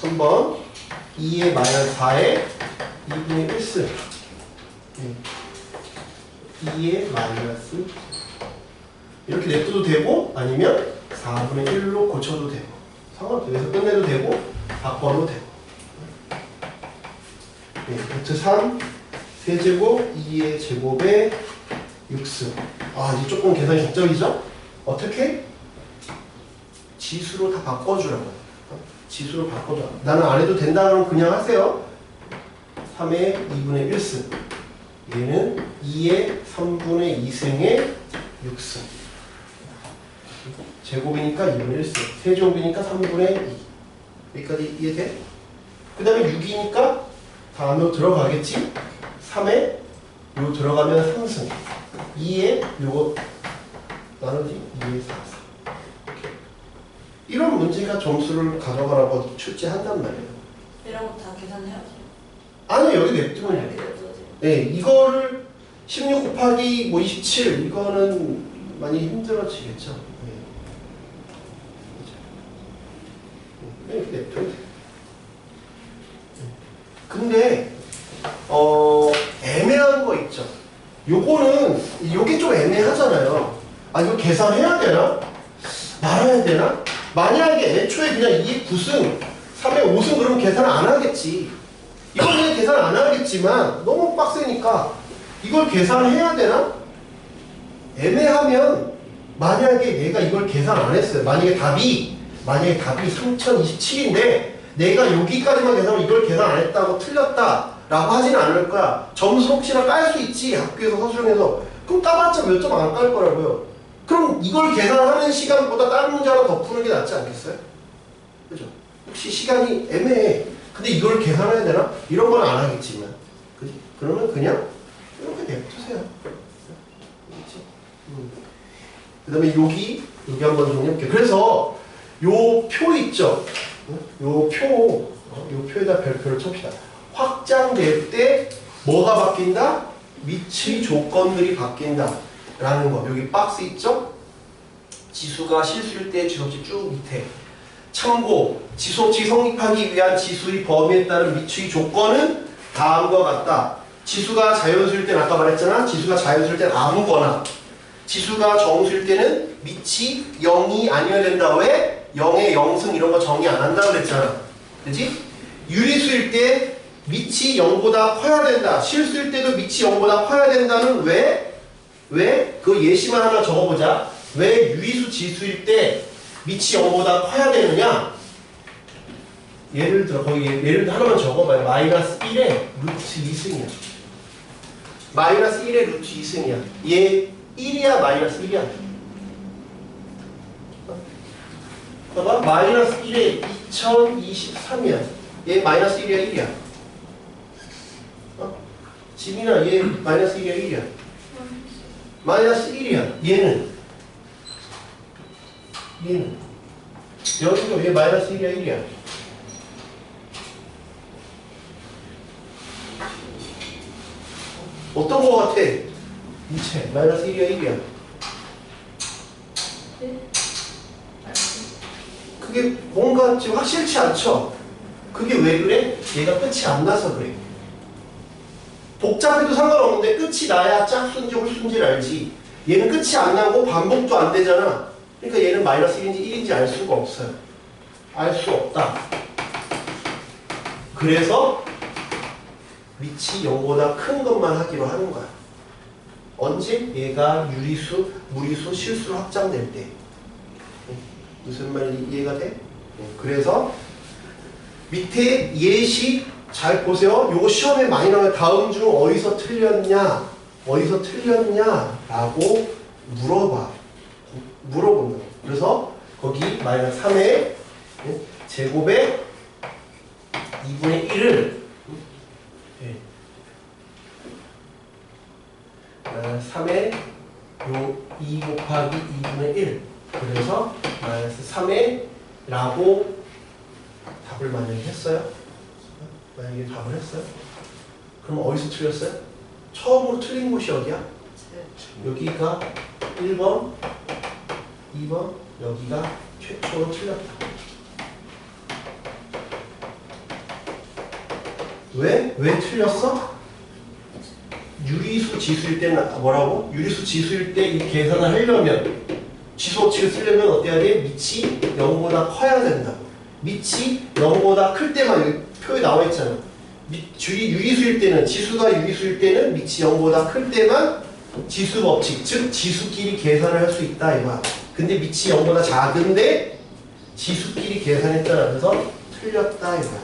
3번 2의 마이너스 4의 2분의 1승. 2의 마이너스 이렇게 냅둬도 되고 아니면 4분의 1로 고쳐도 되고 상관없어. 여기서 끝내도 되고 바꿔도 되고. 루트 3 세제곱 2의 제곱에 6승. 아 이제 조금 계산이 적절이죠? 어떻게? 지수로 다 바꿔주라고. 지수로 바꿔줘. 나는 안 해도 된다 그러면 그냥 하세요. 3의 2분의 1승. 얘는 2의 3분의 2승의 6승. 제곱이니까 2분의 1승. 세제곱이니까 3분의 2. 여기까지 이해돼? 그 다음에 6이니까 다음으로 들어가겠지? 3에 요 들어가면 3승. 2에 요거 나누지 2의 4승. 이런 문제가 점수를 가져가라고 출제한단 말이에요. 이런 거 다 계산해야지. 아니 여기 냅두면 이렇게 돼. 냅둬야지. 네, 이거를 16 곱하기 뭐 27 이거는 많이 힘들어지겠죠. 네. 이렇게 냅두면 돼. 근데 애매한 거 있죠. 요거는 요게 좀 애매하잖아요. 아 이거 계산해야 되나? 말아야 되나? 만약에 애초에 그냥 2의 9승 3의 5승 그러면 계산 안 하겠지. 이거는 계산 안 하겠지만 너무 빡세니까 이걸 계산해야 되나? 애매하면 만약에 내가 이걸 계산 안 했어요. 만약에 답이 3027인데 내가 여기까지만 계산하면 이걸 계산 안 했다고 틀렸다 라고 하지는 않을 거야. 점수 혹시나 깔 수 있지. 학교에서 서술형에서. 그럼 까봤자 몇 점 안 깔 거라고요. 그럼 이걸 계산하는 시간보다 다른 문제 하나 더 푸는 게 낫지 않겠어요? 그죠? 혹시 시간이 애매해. 근데 이걸 계산해야 되나? 이런 건 안 하겠지만. 그지? 그러면 그냥 이렇게 냅두세요. 그렇지? 그 다음에 여기 한번 정리해볼게요. 그래서 요 표 있죠? 요 표에다 별표를 칩시다. 확장될 때 뭐가 바뀐다? 밑의 조건들이 바뀐다. 라는 거. 여기 박스 있죠? 지수가 실수일 때 지수업체 쭉 밑에. 참고, 지수업체 성립하기 위한 지수의 범위에 따른 밑의 조건은 다음과 같다. 지수가 자연수일 때는 아까 말했잖아. 지수가 자연수일 때는 아무거나. 지수가 정수일 때는 밑이 0이 아니어야 된다. 왜? 0의 0승 이런 거 정의 안 한다고 그랬잖아. 그치? 유리수일 때 밑이 0보다 커야 된다. 실수일 때도 밑이 0보다 커야 된다는 왜? 그 예시만 하나 적어보자. 왜 유리수 지수일 때 밑이 0보다 커야 되느냐? 예를 들어 거기 예를 들어 하나만 적어봐요. 마이너스 1의 루트 2승이야. 마이너스 1의 루트 2승이야. 얘 1이야 마이너스 1이야? 봐봐. 마이너스 1의 2023이야. 얘 마이너스 1이야 1이야. 지민아 얘 마이너스 1이야 1이야. 마이너스 1이야. 얘는 여기도 얘 마이너스 1이야 1이야. 어떤 거 같아? 이체 마이너스 1이야 1이야. 그게 뭔가 지금 확실치 않죠? 그게 왜 그래? 얘가 끝이 안 나서 그래. 복잡해도 상관없는데 끝이 나야 짝수인지 홀수인지를 알지. 얘는 끝이 안 나고 반복도 안 되잖아. 그러니까 얘는 마이너스 1인지 1인지 알 수가 없어요. 알 수 없다. 그래서 밑이 0보다 큰 것만 하기로 하는 거야. 언제? 얘가 유리수, 무리수, 실수로 확장될 때. 무슨 말인지 이해가 돼? 그래서 밑에 예시 잘 보세요. 요거 시험에 많이 나와요. 다음 중 어디서 틀렸냐? 어디서 틀렸냐? 라고 물어본다. 그래서 거기 마이너스 3의 제곱에 2분의 1을 3의 요 2 곱하기 2분의 1 그래서 마이너스 3의 라고 답을 만약에 했어요. 만약에 답을 했어요. 그럼 어디서 틀렸어요? 처음으로 틀린 곳이 어디야? 여기가 1번, 2번, 여기가 최초로 틀렸다. 왜? 왜 틀렸어? 유리수 지수일 때는 뭐라고? 유리수 지수일 때 이 계산을 하려면 지수법칙을 쓰려면 어때야 돼? 밑이 0보다 커야 된다. 밑이 0보다 클 때만 여기 표에 나와 있잖아. 유리수일 때는 지수가 유리수일 때는 밑이 0보다 클 때만 지수법칙 즉 지수끼리 계산을 할 수 있다 이거야. 근데 밑이 0보다 작은데 지수끼리 계산했잖아. 그래서 틀렸다 이거야.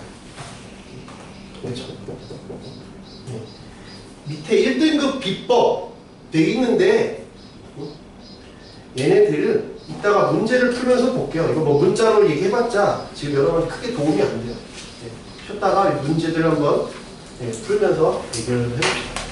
그렇죠? 네. 밑에 1등급 비법 돼 있는데 얘네들은 이따가 문제를 풀면서 볼게요. 이거 뭐 문자로 얘기해봤자 지금 여러분 크게 도움이 안 돼요. 네. 쉬었다가 문제들 한번 풀면서 얘기를 해봅시다.